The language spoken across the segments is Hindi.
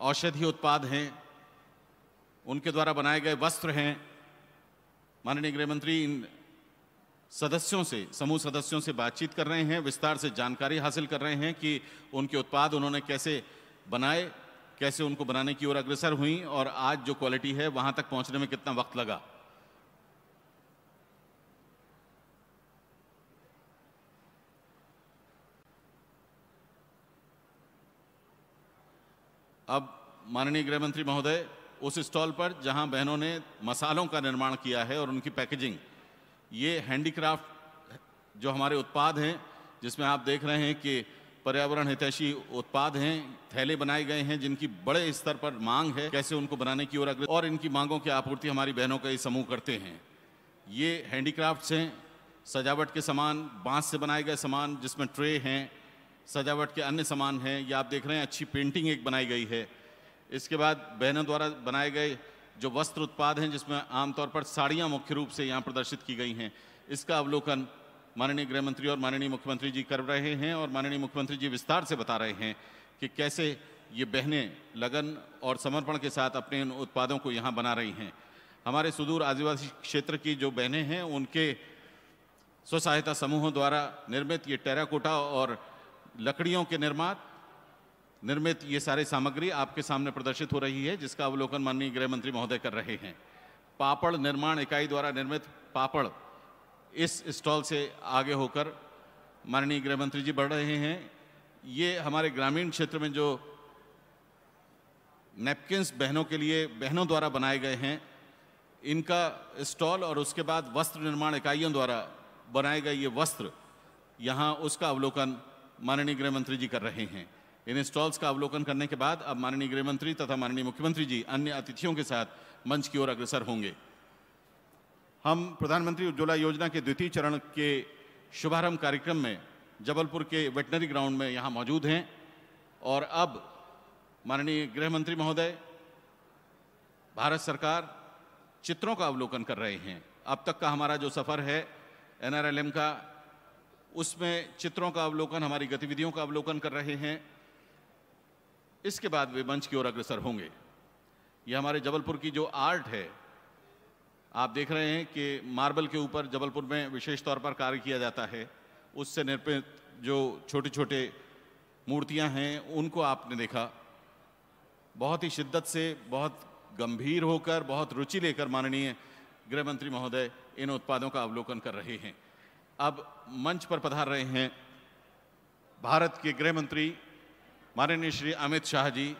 औषधीय उत्पाद हैं, उनके द्वारा बनाए गए वस्त्र हैं। माननीय गृह मंत्री इन सदस्यों से, समूह सदस्यों से बातचीत कर रहे हैं, विस्तार से जानकारी हासिल कर रहे हैं कि उनके उत्पाद उन्होंने कैसे बनाए, कैसे उनको बनाने की ओर अग्रसर हुई और आज जो क्वालिटी है वहां तक पहुंचने में कितना वक्त लगा। अब माननीय गृह मंत्री महोदय उस स्टॉल पर जहां बहनों ने मसालों का निर्माण किया है और उनकी पैकेजिंग, ये हैंडीक्राफ्ट जो हमारे उत्पाद हैं, जिसमें आप देख रहे हैं कि पर्यावरण हितैषी उत्पाद हैं, थैले बनाए गए हैं जिनकी बड़े स्तर पर मांग है, कैसे उनको बनाने की ओर अग्रसर और इनकी मांगों की आपूर्ति हमारी बहनों का ये समूह करते हैं। ये हैंडीक्राफ्ट्स हैं, सजावट के सामान, बांस से बनाए गए सामान जिसमें ट्रे हैं, सजावट के अन्य सामान हैं। ये आप देख रहे हैं अच्छी पेंटिंग एक बनाई गई है। इसके बाद बहनों द्वारा बनाए गए जो वस्त्र उत्पाद हैं, जिसमें आमतौर पर साड़ियाँ मुख्य रूप से यहाँ प्रदर्शित की गई हैं, इसका अवलोकन माननीय गृह मंत्री और माननीय मुख्यमंत्री जी कर रहे हैं और माननीय मुख्यमंत्री जी विस्तार से बता रहे हैं कि कैसे ये बहनें लगन और समर्पण के साथ अपने इन उत्पादों को यहाँ बना रही हैं। हमारे सुदूर आदिवासी क्षेत्र की जो बहनें हैं, उनके स्व सहायता समूहों द्वारा निर्मित ये टेराकोटा और लकड़ियों के निर्मित ये सारे सामग्री आपके सामने प्रदर्शित हो रही है, जिसका अवलोकन माननीय गृह मंत्री महोदय कर रहे हैं। पापड़ निर्माण इकाई द्वारा निर्मित पापड़ इस स्टॉल से आगे होकर माननीय गृह मंत्री जी बढ़ रहे हैं। ये हमारे ग्रामीण क्षेत्र में जो नैपकिन्स बहनों के लिए बहनों द्वारा बनाए गए हैं, इनका स्टॉल और उसके बाद वस्त्र निर्माण इकाइयों द्वारा बनाए गए ये वस्त्र, यहाँ उसका अवलोकन माननीय गृह मंत्री जी कर रहे हैं। इन स्टॉल्स का अवलोकन करने के बाद अब माननीय गृह मंत्री तथा माननीय मुख्यमंत्री जी अन्य अतिथियों के साथ मंच की ओर अग्रसर होंगे। हम प्रधानमंत्री उज्ज्वला योजना के द्वितीय चरण के शुभारंभ कार्यक्रम में जबलपुर के वेटनरी ग्राउंड में यहाँ मौजूद हैं और अब माननीय गृह मंत्री महोदय भारत सरकार चित्रों का अवलोकन कर रहे हैं। अब तक का हमारा जो सफ़र है NRLM का, उसमें चित्रों का अवलोकन, हमारी गतिविधियों का अवलोकन कर रहे हैं। इसके बाद वे मंच की ओर अग्रसर होंगे। ये हमारे जबलपुर की जो आर्ट है, आप देख रहे हैं कि मार्बल के ऊपर जबलपुर में विशेष तौर पर कार्य किया जाता है। उससे निर्मित जो छोटे छोटे मूर्तियां हैं, उनको आपने देखा। बहुत ही शिद्दत से, बहुत गंभीर होकर, बहुत रुचि लेकर माननीय गृह मंत्री महोदय इन उत्पादों का अवलोकन कर रहे हैं। अब मंच पर पधार रहे हैं भारत के गृह मंत्री माननीय श्री अमित शाह जी,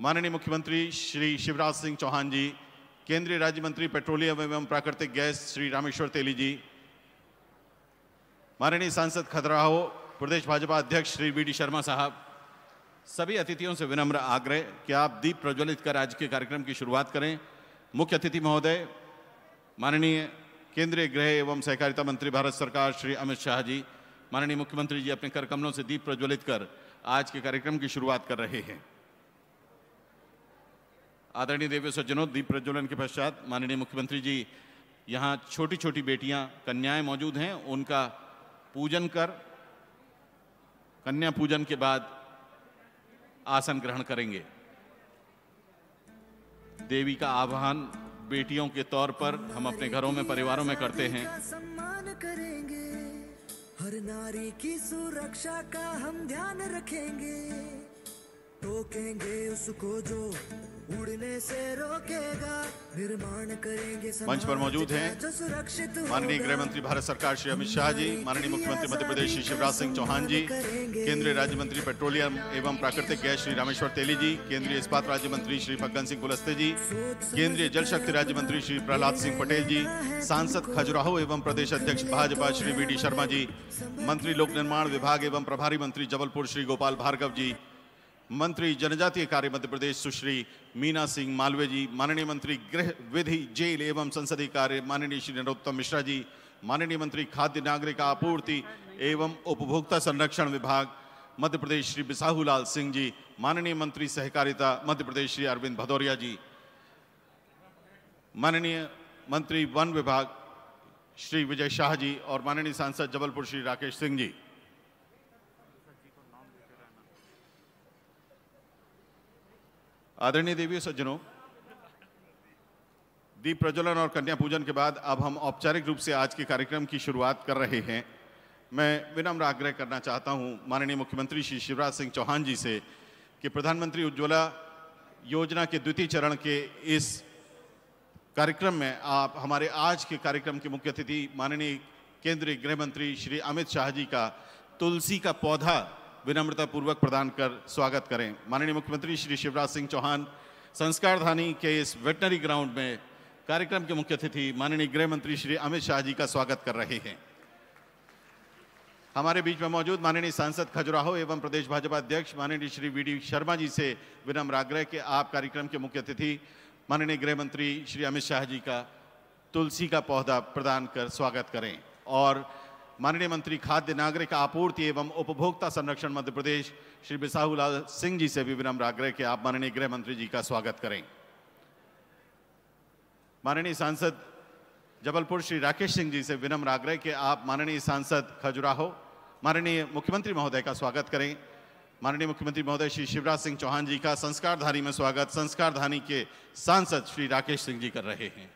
माननीय मुख्यमंत्री श्री शिवराज सिंह चौहान जी, केंद्रीय राज्य मंत्री पेट्रोलियम एवं प्राकृतिक गैस श्री रामेश्वर तेली जी, माननीय सांसद खजुराहो प्रदेश भाजपा अध्यक्ष श्री VD शर्मा साहब। सभी अतिथियों से विनम्र आग्रह कि आप दीप प्रज्वलित कर आज के कार्यक्रम की शुरुआत करें। मुख्य अतिथि महोदय माननीय केंद्रीय गृह एवं सहकारिता मंत्री भारत सरकार श्री अमित शाह जी, माननीय मुख्यमंत्री जी अपने कर कमलों से दीप प्रज्वलित कर आज के कार्यक्रम की शुरुआत कर रहे हैं। आदरणीय देवी सज्जनों, दीप प्रज्वलन के पश्चात माननीय मुख्यमंत्री जी, यहाँ छोटी छोटी बेटियां, कन्याएं मौजूद हैं, उनका पूजन कर कन्या पूजन के बाद आसन ग्रहण करेंगे। देवी का आह्वान बेटियों के तौर पर हम अपने घरों में, परिवारों में करते हैं। सम्मान करेंगे, हर नारी की सुरक्षा का हम ध्यान रखेंगे, टोकेंगे उसको जो उड़ने से रोकेगा, निर्माण करेंगे। मंच पर मौजूद हैं माननीय गृह मंत्री भारत सरकार श्री अमित शाह जी, माननीय मुख्यमंत्री मध्य प्रदेश श्री शिवराज सिंह चौहान जी, केंद्रीय राज्य मंत्री पेट्रोलियम एवं प्राकृतिक गैस श्री रामेश्वर तेली जी, केंद्रीय इस्पात राज्य मंत्री श्री फग्गन सिंह कुलस्ते जी, केंद्रीय जल शक्ति राज्य मंत्री श्री प्रहलाद सिंह पटेल जी, सांसद खजुराहो एवं प्रदेश अध्यक्ष भाजपा श्री VD शर्मा जी, मंत्री लोक निर्माण विभाग एवं प्रभारी मंत्री जबलपुर श्री गोपाल भार्गव जी, मंत्री जनजातीय कार्य मध्य प्रदेश सुश्री मीना सिंह मालवीय जी, माननीय मंत्री गृह विधि जेल एवं संसदीय कार्य माननीय श्री नरोत्तम मिश्रा जी, माननीय मंत्री खाद्य नागरिक आपूर्ति एवं उपभोक्ता संरक्षण विभाग मध्य प्रदेश श्री बिसाहूलाल सिंह जी, माननीय मंत्री सहकारिता मध्य प्रदेश श्री अरविंद भदौरिया जी, माननीय मंत्री वन विभाग श्री विजय शाह जी और माननीय सांसद जबलपुर श्री राकेश सिंह जी। आदरणीय देवी और सज्जनों, दीप प्रज्वलन और कन्या पूजन के बाद अब हम औपचारिक रूप से आज के कार्यक्रम की शुरुआत कर रहे हैं। मैं विनम्र आग्रह करना चाहता हूं माननीय मुख्यमंत्री श्री शिवराज सिंह चौहान जी से कि प्रधानमंत्री उज्ज्वला योजना के द्वितीय चरण के इस कार्यक्रम में आप हमारे आज के कार्यक्रम के मुख्य अतिथि माननीय केंद्रीय गृह मंत्री श्री अमित शाह जी का तुलसी का पौधा विनम्रतापूर्वक प्रदान कर स्वागत करें। माननीय मुख्यमंत्री श्री शिवराज सिंह चौहान संस्कारधानी के इस वेटनरी ग्राउंड में कार्यक्रम के मुख्य अतिथि माननीय गृह मंत्री श्री अमित शाह जी का स्वागत कर रहे हैं। हमारे बीच में मौजूद माननीय सांसद खजुराहो एवं प्रदेश भाजपा अध्यक्ष माननीय श्री वीडी शर्मा जी से विनम्र आग्रह कि आप कार्यक्रम के मुख्य अतिथि माननीय गृह मंत्री श्री अमित शाह जी का तुलसी का पौधा प्रदान कर स्वागत करें। और माननीय मंत्री खाद्य नागरिक आपूर्ति एवं उपभोक्ता संरक्षण मध्य प्रदेश श्री बिसाहूलाल सिंह जी से भी विनम्र आग्रह कि आप माननीय गृह मंत्री जी का स्वागत करें। माननीय सांसद जबलपुर श्री राकेश सिंह जी से विनम्र आग्रह कि आप माननीय सांसद खजुराहो माननीय मुख्यमंत्री महोदय का स्वागत करें। माननीय मुख्यमंत्री महोदय श्री शिवराज सिंह चौहान जी का संस्कारधानी में स्वागत संस्कारधानी के सांसद श्री राकेश सिंह जी कर रहे हैं।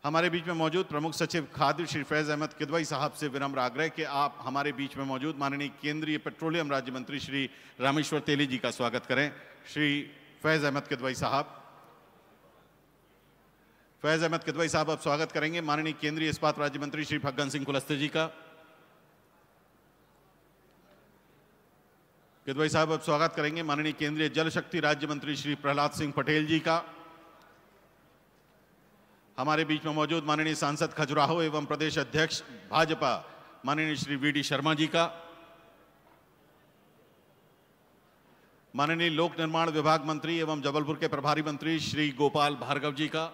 हमारे बीच में मौजूद प्रमुख सचिव खाद्य श्री फैज अहमद किदवई साहब से विनम्र आग्रह कि आप हमारे बीच में मौजूद माननीय केंद्रीय पेट्रोलियम राज्य मंत्री श्री रामेश्वर तेली जी का स्वागत करें। श्री फैज अहमद किदवई साहब अब स्वागत करेंगे माननीय केंद्रीय इस्पात राज्य मंत्री श्री फग्गन सिंह कुलस्ते जी का। किदवई साहब अब स्वागत करेंगे माननीय केंद्रीय जल शक्ति राज्य मंत्री श्री प्रहलाद सिंह पटेल जी का। हमारे बीच में मौजूद माननीय सांसद खजुराहो एवं प्रदेश अध्यक्ष भाजपा माननीय श्री वीडी शर्मा जी का। माननीय लोक निर्माण विभाग मंत्री एवं जबलपुर के प्रभारी मंत्री श्री गोपाल भार्गव जी का।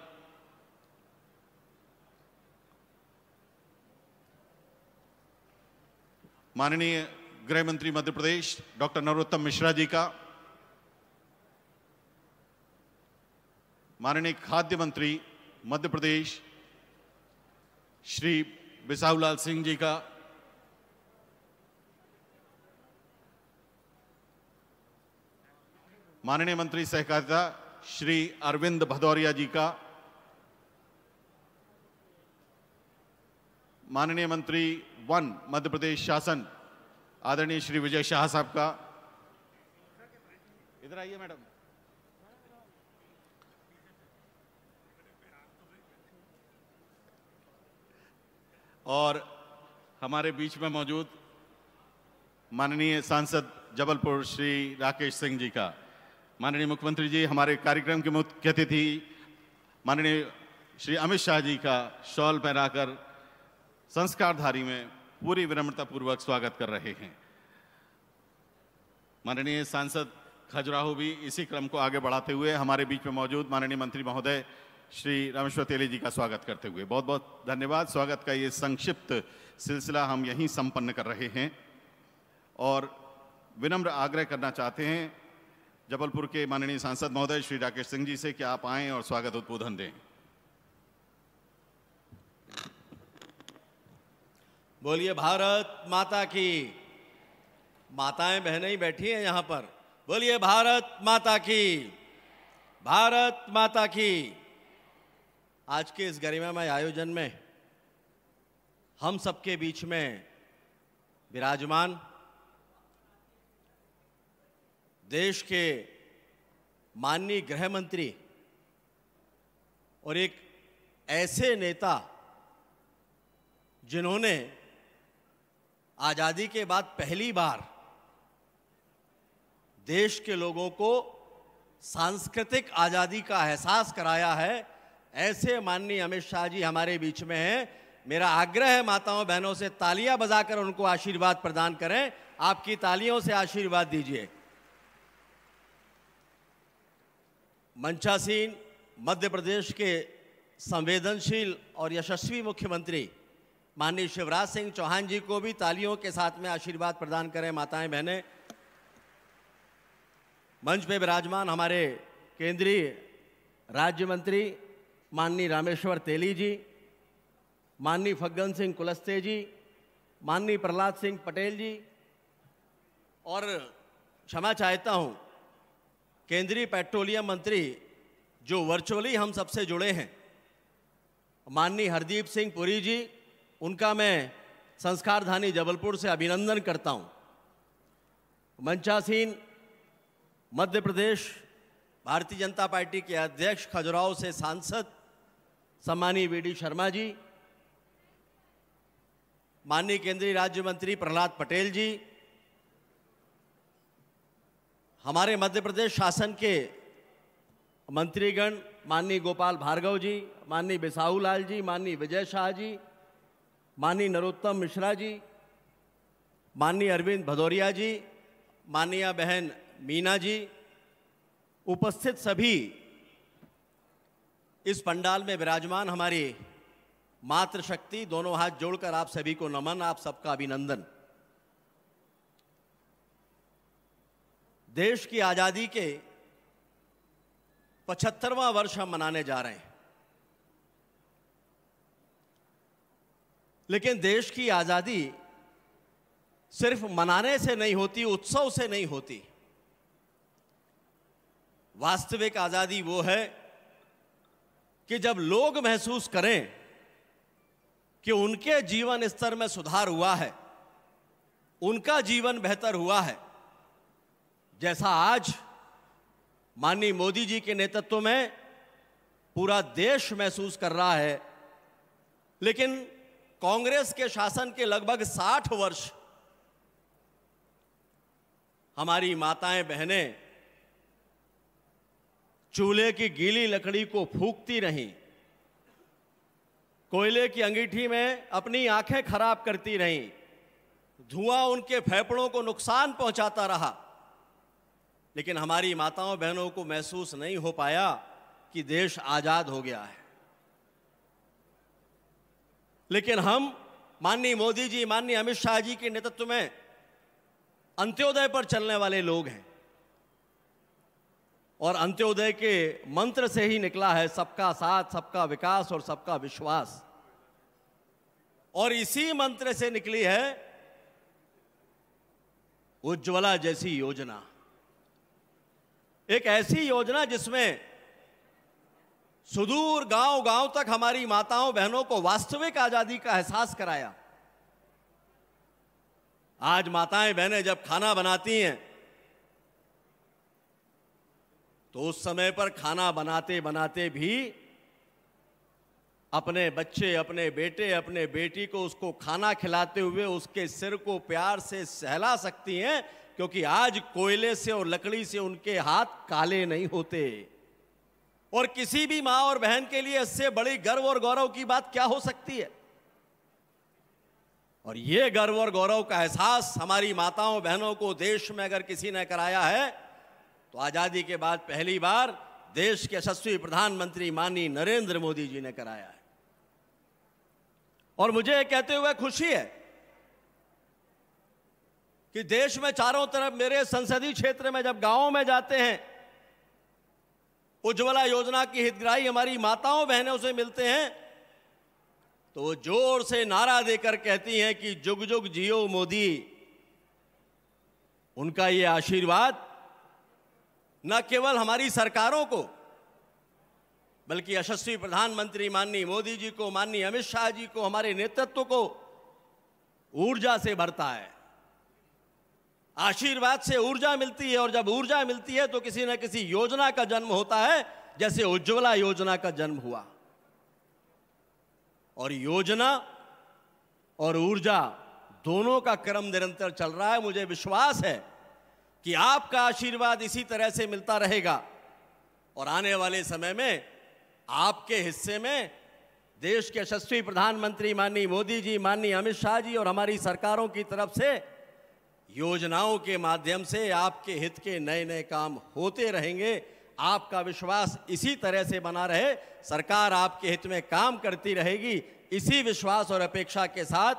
माननीय गृह मंत्री मध्य प्रदेश डॉक्टर नरोत्तम मिश्रा जी का। माननीय खाद्य मंत्री मध्य प्रदेश श्री बिसाहूलाल सिंह जी का। माननीय मंत्री सहकारिता श्री अरविंद भदौरिया जी का। माननीय मंत्री वन मध्य प्रदेश शासन आदरणीय श्री विजय शाह साहब का। इधर आइए मैडम। और हमारे बीच में मौजूद माननीय सांसद जबलपुर श्री राकेश सिंह जी का। माननीय मुख्यमंत्री जी हमारे कार्यक्रम के मुख्य अतिथि माननीय श्री अमित शाह जी का शॉल पहनाकर संस्कारधारी में पूरी विनम्रता पूर्वक स्वागत कर रहे हैं। माननीय सांसद खजुराहो भी इसी क्रम को आगे बढ़ाते हुए हमारे बीच में मौजूद माननीय मंत्री महोदय श्री रामेश्वर तेली जी का स्वागत करते हुए बहुत बहुत धन्यवाद। स्वागत का ये संक्षिप्त सिलसिला हम यहीं संपन्न कर रहे हैं और विनम्र आग्रह करना चाहते हैं जबलपुर के माननीय सांसद महोदय श्री राकेश सिंह जी से कि आप आएं और स्वागत उद्बोधन दें। बोलिए भारत माता की। माताएं बहनें ही बैठी हैं यहाँ पर। बोलिए भारत माता की, भारत माता की। आज के इस गरिमामय आयोजन में हम सबके बीच में विराजमान देश के माननीय गृह मंत्री और एक ऐसे नेता जिन्होंने आजादी के बाद पहली बार देश के लोगों को सांस्कृतिक आजादी का एहसास कराया है, ऐसे माननीय अमित शाह जी हमारे बीच में हैं। मेरा आग्रह है माताओं बहनों से तालियां बजाकर उनको आशीर्वाद प्रदान करें। आपकी तालियों से आशीर्वाद दीजिए। मंचासीन मध्य प्रदेश के संवेदनशील और यशस्वी मुख्यमंत्री माननीय शिवराज सिंह चौहान जी को भी तालियों के साथ में आशीर्वाद प्रदान करें। माताएं बहनें, मंच पे विराजमान हमारे केंद्रीय राज्य मंत्री माननीय रामेश्वर तेली जी, माननीय फग्गन सिंह कुलस्ते जी, माननीय प्रहलाद सिंह पटेल जी और क्षमा चाहता हूं, केंद्रीय पेट्रोलियम मंत्री जो वर्चुअली हम सबसे जुड़े हैं, माननीय हरदीप सिंह पुरी जी, उनका मैं संस्कारधानी जबलपुर से अभिनंदन करता हूं। मंचासीन मध्य प्रदेश भारतीय जनता पार्टी के अध्यक्ष खजुराहो से सांसद सम्मानीय वीडी शर्मा जी, माननीय केंद्रीय राज्य मंत्री प्रहलाद पटेल जी, हमारे मध्य प्रदेश शासन के मंत्रीगण माननीय गोपाल भार्गव जी, माननीय बिसाहू लाल जी, माननीय विजय शाह जी, माननीय नरोत्तम मिश्रा जी, माननीय अरविंद भदौरिया जी, माननीय बहन मीना जी, उपस्थित सभी इस पंडाल में विराजमान हमारी मातृशक्ति, दोनों हाथ जोड़कर आप सभी को नमन, आप सबका अभिनंदन। देश की आजादी के 75वां वर्ष हम मनाने जा रहे हैं, लेकिन देश की आजादी सिर्फ मनाने से नहीं होती, उत्सव से नहीं होती। वास्तविक आजादी वो है कि जब लोग महसूस करें कि उनके जीवन स्तर में सुधार हुआ है, उनका जीवन बेहतर हुआ है। जैसा आज माननीय मोदी जी के नेतृत्व में पूरा देश महसूस कर रहा है, लेकिन कांग्रेस के शासन के लगभग 60 वर्ष हमारी माताएं बहनें चूल्हे की गीली लकड़ी को फूंकती रहीं, कोयले की अंगीठी में अपनी आंखें खराब करती रहीं, धुआं उनके फेफड़ों को नुकसान पहुंचाता रहा, लेकिन हमारी माताओं बहनों को महसूस नहीं हो पाया कि देश आजाद हो गया है। लेकिन हम माननीय मोदी जी, माननीय अमित शाह जी के नेतृत्व में अंत्योदय पर चलने वाले लोग हैं, और अंत्योदय के मंत्र से ही निकला है सबका साथ, सबका विकास और सबका विश्वास। और इसी मंत्र से निकली है उज्ज्वला जैसी योजना, एक ऐसी योजना जिसमें सुदूर गांव-गांव तक हमारी माताओं बहनों को वास्तविक आजादी का एहसास कराया। आज माताएं बहनें जब खाना बनाती हैं तो उस समय पर खाना बनाते बनाते भी अपने बच्चे, अपने बेटे, अपने बेटी को उसको खाना खिलाते हुए उसके सिर को प्यार से सहला सकती हैं, क्योंकि आज कोयले से और लकड़ी से उनके हाथ काले नहीं होते। और किसी भी मां और बहन के लिए इससे बड़ी गर्व और गौरव की बात क्या हो सकती है। और ये गर्व और गौरव का एहसास हमारी माताओं बहनों को देश में अगर किसी ने कराया है तो आजादी के बाद पहली बार देश के यशस्वी प्रधानमंत्री माननीय नरेंद्र मोदी जी ने कराया है। और मुझे कहते हुए खुशी है कि देश में चारों तरफ, मेरे संसदीय क्षेत्र में जब गांवों में जाते हैं, उज्ज्वला योजना की हितग्राही हमारी माताओं बहनों से मिलते हैं तो वो जोर से नारा देकर कहती हैं कि जुग जुग जियो मोदी। उनका ये आशीर्वाद न केवल हमारी सरकारों को, बल्कि यशस्वी प्रधानमंत्री माननीय मोदी जी को, माननीय अमित शाह जी को, हमारे नेतृत्व को ऊर्जा से भरता है। आशीर्वाद से ऊर्जा मिलती है, और जब ऊर्जा मिलती है तो किसी न किसी योजना का जन्म होता है, जैसे उज्ज्वला योजना का जन्म हुआ। और योजना और ऊर्जा दोनों का क्रम निरंतर चल रहा है। मुझे विश्वास है कि आपका आशीर्वाद इसी तरह से मिलता रहेगा, और आने वाले समय में आपके हिस्से में देश के यशस्वी प्रधानमंत्री माननीय मोदी जी, माननीय अमित शाह जी और हमारी सरकारों की तरफ से योजनाओं के माध्यम से आपके हित के नए नए काम होते रहेंगे। आपका विश्वास इसी तरह से बना रहे, सरकार आपके हित में काम करती रहेगी। इसी विश्वास और अपेक्षा के साथ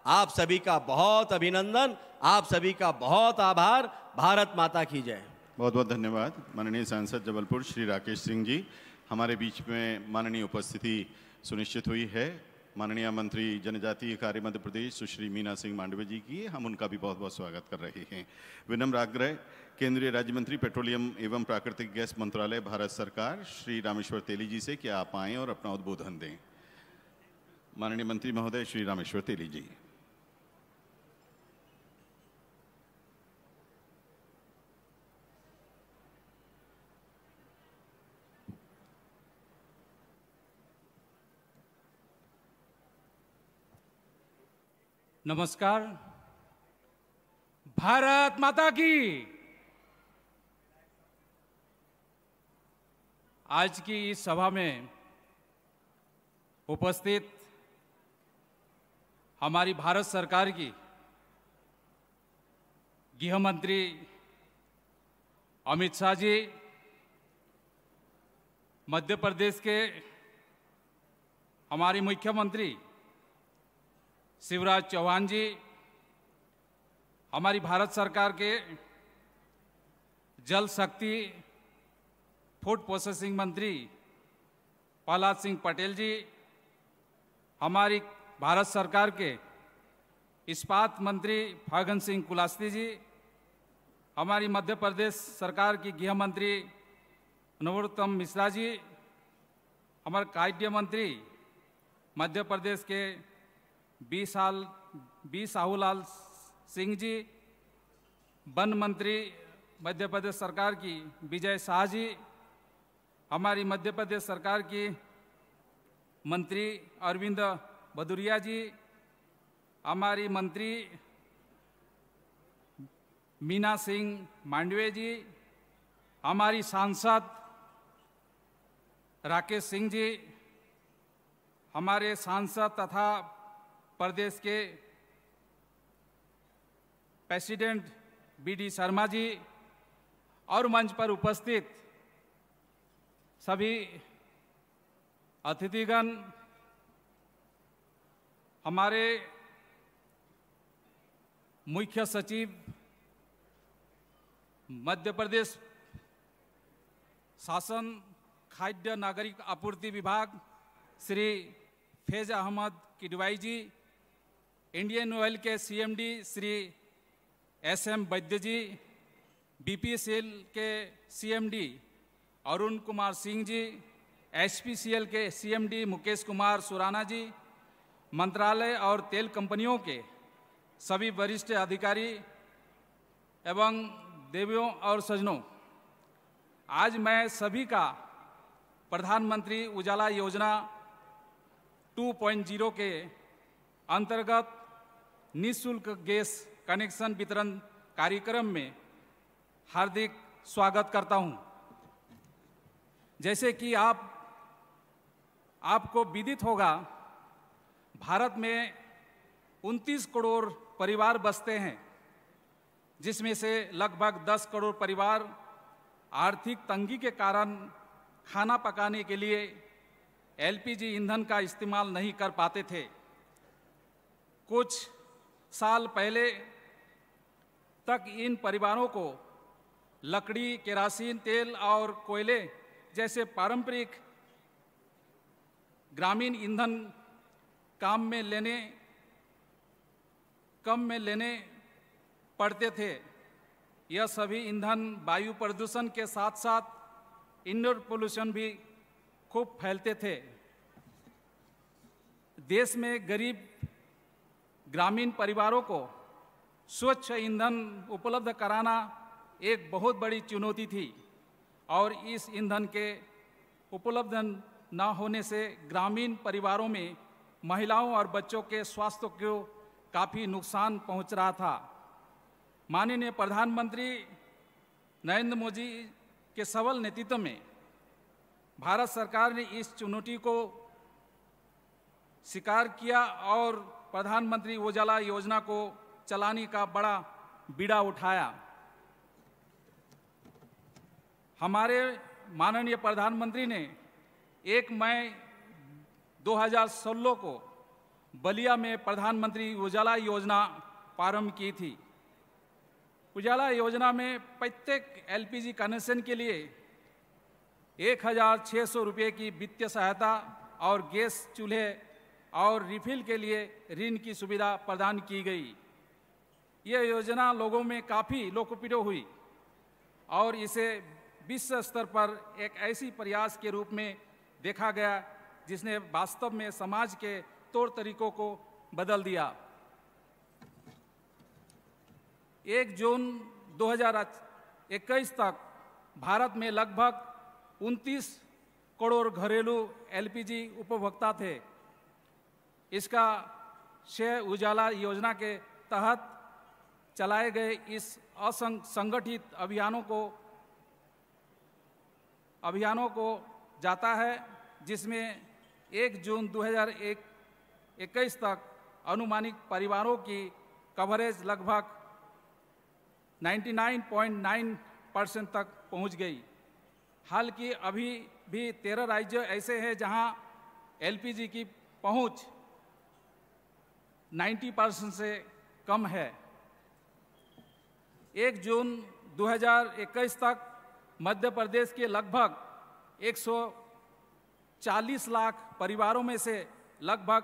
आप सभी का बहुत अभिनंदन, आप सभी का बहुत आभार। भारत माता की जय। बहुत बहुत धन्यवाद माननीय सांसद जबलपुर श्री राकेश सिंह जी। हमारे बीच में माननीय उपस्थिति सुनिश्चित हुई है माननीय मंत्री जनजातीय कार्य मध्य प्रदेश सुश्री मीना सिंह मांडवी जी की। हम उनका भी बहुत बहुत स्वागत कर रहे हैं। विनम्र आग्रह केंद्रीय राज्य मंत्री पेट्रोलियम एवं प्राकृतिक गैस मंत्रालय भारत सरकार श्री रामेश्वर तेली जी से कि आप आएं और अपना उद्बोधन दें। माननीय मंत्री महोदय श्री रामेश्वर तेली जी। नमस्कार। भारत माता की। आज की इस सभा में उपस्थित हमारी भारत सरकार की गृह मंत्री अमित शाह जी, मध्य प्रदेश के हमारे मुख्यमंत्री शिवराज चौहान जी, हमारी भारत सरकार के जल शक्ति फूड प्रोसेसिंग मंत्री प्रहलाद सिंह पटेल जी, हमारी भारत सरकार के इस्पात मंत्री फागन सिंह कुलस्ते जी, हमारी मध्य प्रदेश सरकार की गृह मंत्री नरोत्तम मिश्रा जी, हमारे खाद्य मंत्री मध्य प्रदेश के बी साहूलाल सिंह जी, वन मंत्री मध्य प्रदेश सरकार की विजय शाह जी, हमारी मध्य प्रदेश सरकार की मंत्री अरविंद भदौरिया जी, हमारी मंत्री मीना सिंह मांडवे जी, हमारी सांसद राकेश सिंह जी, हमारे सांसद तथा प्रदेश के प्रेसिडेंट बीडी शर्मा जी और मंच पर उपस्थित सभी अतिथिगण, हमारे मुख्य सचिव मध्य प्रदेश शासन खाद्य नागरिक आपूर्ति विभाग श्री फैज अहमद किडवाई जी, इंडियन ऑयल के सीएमडी श्री एसएम वैद्य जी, बीपीसीएल के सीएमडी अरुण कुमार सिंह जी, एचपीसीएल के सीएमडी मुकेश कुमार सुराना जी, मंत्रालय और तेल कंपनियों के सभी वरिष्ठ अधिकारी एवं देवियों और सज्जनों, आज मैं सभी का प्रधानमंत्री उजाला योजना 2.0 के अंतर्गत निःशुल्क गैस कनेक्शन वितरण कार्यक्रम में हार्दिक स्वागत करता हूं। जैसे कि आपको विदित होगा, भारत में 29 करोड़ परिवार बसते हैं, जिसमें से लगभग 10 करोड़ परिवार आर्थिक तंगी के कारण खाना पकाने के लिए एलपीजी ईंधन का इस्तेमाल नहीं कर पाते थे। कुछ साल पहले तक इन परिवारों को लकड़ी, केरोसिन तेल और कोयले जैसे पारंपरिक ग्रामीण ईंधन कम में लेने पड़ते थे। यह सभी ईंधन वायु प्रदूषण के साथ साथ इंडोर पोल्यूशन भी खूब फैलते थे। देश में गरीब ग्रामीण परिवारों को स्वच्छ ईंधन उपलब्ध कराना एक बहुत बड़ी चुनौती थी और इस ईंधन के उपलब्ध न होने से ग्रामीण परिवारों में महिलाओं और बच्चों के स्वास्थ्य को काफ़ी नुकसान पहुंच रहा था। माननीय प्रधानमंत्री नरेंद्र मोदी के सबल नेतृत्व में भारत सरकार ने इस चुनौती को स्वीकार किया और प्रधानमंत्री उजाला योजना को चलाने का बड़ा बीड़ा उठाया। हमारे माननीय प्रधानमंत्री ने 1 मई 2016 को बलिया में प्रधानमंत्री उजाला योजना प्रारंभ की थी। उजाला योजना में प्रत्येक एलपीजी कनेक्शन के लिए 1,600 रुपये की वित्तीय सहायता और गैस चूल्हे और रिफिल के लिए ऋण की सुविधा प्रदान की गई। यह योजना लोगों में काफ़ी लोकप्रिय हुई और इसे विश्व स्तर पर एक ऐसी प्रयास के रूप में देखा गया जिसने वास्तव में समाज के तौर तरीकों को बदल दिया। 1 जून 2021 तक भारत में लगभग 29 करोड़ घरेलू एलपीजी उपभोक्ता थे। इसका श्रेय उजाला योजना के तहत चलाए गए इस असंगठित अभियानों को जाता है, जिसमें 1 जून 2021 तक अनुमानित परिवारों की कवरेज लगभग 99.9% तक पहुंच गई। हालांकि अभी भी 13 राज्य ऐसे हैं जहां एलपीजी की पहुंच 90% से कम है। 1 जून 2021 तक मध्य प्रदेश के लगभग 140 लाख परिवारों में से लगभग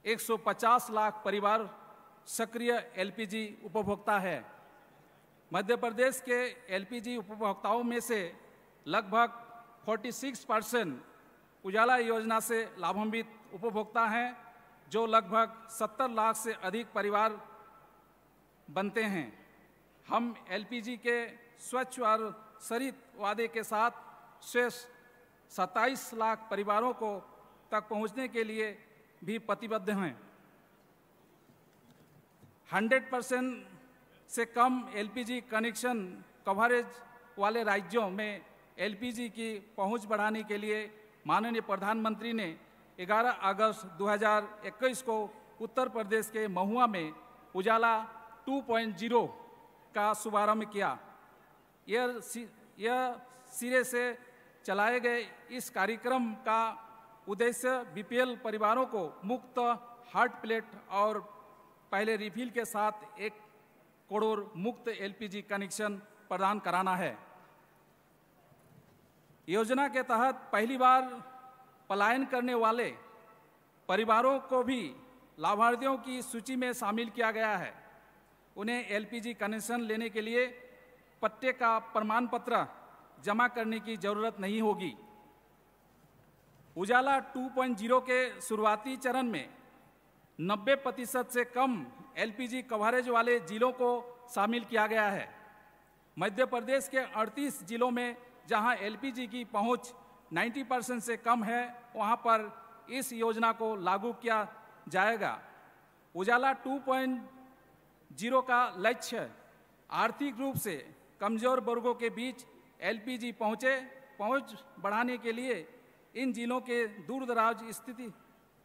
150 लाख परिवार सक्रिय एलपीजी उपभोक्ता है। मध्य प्रदेश के एलपीजी उपभोक्ताओं में से लगभग 46% उजाला योजना से लाभान्वित उपभोक्ता हैं, जो लगभग 70 लाख से अधिक परिवार बनते हैं। हम एलपीजी के स्वच्छ और सरित वादे के साथ शेष 27 लाख परिवारों को तक पहुंचने के लिए भी प्रतिबद्ध हैं। 100% से कम एलपीजी कनेक्शन कवरेज वाले राज्यों में एलपीजी की पहुंच बढ़ाने के लिए माननीय प्रधानमंत्री ने 11 अगस्त 2021 को उत्तर प्रदेश के महुआ में उजाला 2.0 का शुभारंभ किया। यह सिरे से चलाए गए इस कार्यक्रम का उद्देश्य बीपीएल परिवारों को मुफ्त हार्ड प्लेट और पहले रिफिल के साथ 1 करोड़ मुफ्त एलपीजी कनेक्शन प्रदान कराना है। योजना के तहत पहली बार पलायन करने वाले परिवारों को भी लाभार्थियों की सूची में शामिल किया गया है। उन्हें एलपीजी कनेक्शन लेने के लिए पट्टे का प्रमाण पत्र जमा करने की जरूरत नहीं होगी। उजाला 2.0 के शुरुआती चरण में 90% से कम एलपीजी कवरेज वाले जिलों को शामिल किया गया है। मध्य प्रदेश के 38 जिलों में जहां एलपीजी की पहुंच 90% से कम है, वहां पर इस योजना को लागू किया जाएगा। उजाला 2.0 का लक्ष्य आर्थिक रूप से कमजोर वर्गों के बीच एलपीजी पहुंच बढ़ाने के लिए इन जिलों के दूरदराज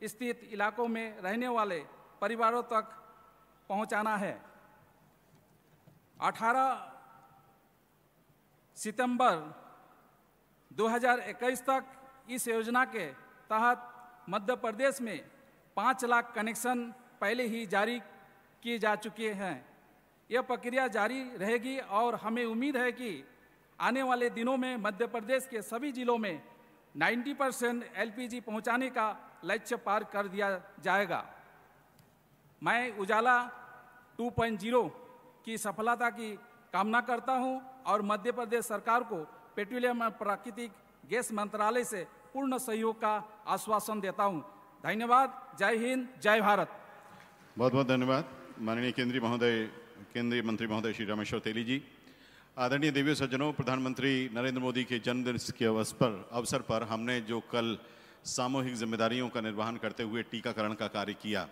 स्थित इलाकों में रहने वाले परिवारों तक पहुंचाना है। 18 सितंबर 2021 तक इस योजना के तहत मध्य प्रदेश में 5 लाख कनेक्शन पहले ही जारी किए जा चुके हैं। यह प्रक्रिया जारी रहेगी और हमें उम्मीद है कि आने वाले दिनों में मध्य प्रदेश के सभी जिलों में 90% एलपीजी पहुंचाने का लक्ष्य पार कर दिया जाएगा। मैं उजाला 2.0 की सफलता की कामना करता हूं और मध्य प्रदेश सरकार को पेट्रोलियम और प्राकृतिक गैस मंत्रालय से पूर्ण सहयोग का आश्वासन देता हूं। धन्यवाद। जय हिंद, जय भारत। बहुत बहुत धन्यवाद माननीय केंद्रीय मंत्री महोदय श्री रामेश्वर तेली जी। आदरणीय देवी सज्जनों, प्रधानमंत्री नरेंद्र मोदी के जन्मदिन के अवसर पर हमने जो कल सामूहिक जिम्मेदारियों का निर्वहन करते हुए टीकाकरण का कार्य किया,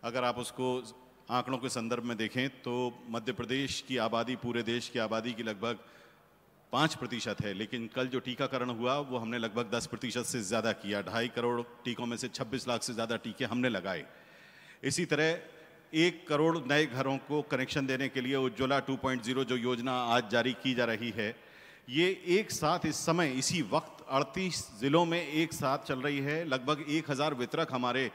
अगर आप उसको आंकड़ों के संदर्भ में देखें तो मध्य प्रदेश की आबादी पूरे देश की आबादी की लगभग 5% है, लेकिन कल जो टीकाकरण हुआ वो हमने लगभग 10% से ज़्यादा किया। 2.5 करोड़ टीकों में से 26 लाख से ज़्यादा टीके हमने लगाए। इसी तरह 1 करोड़ नए घरों को कनेक्शन देने के लिए उज्ज्वला 2.0 जो योजना आज जारी की जा रही है, ये एक साथ इस समय इसी वक्त 38 ज़िलों में एक साथ चल रही है। लगभग 1000 वितरक हमारी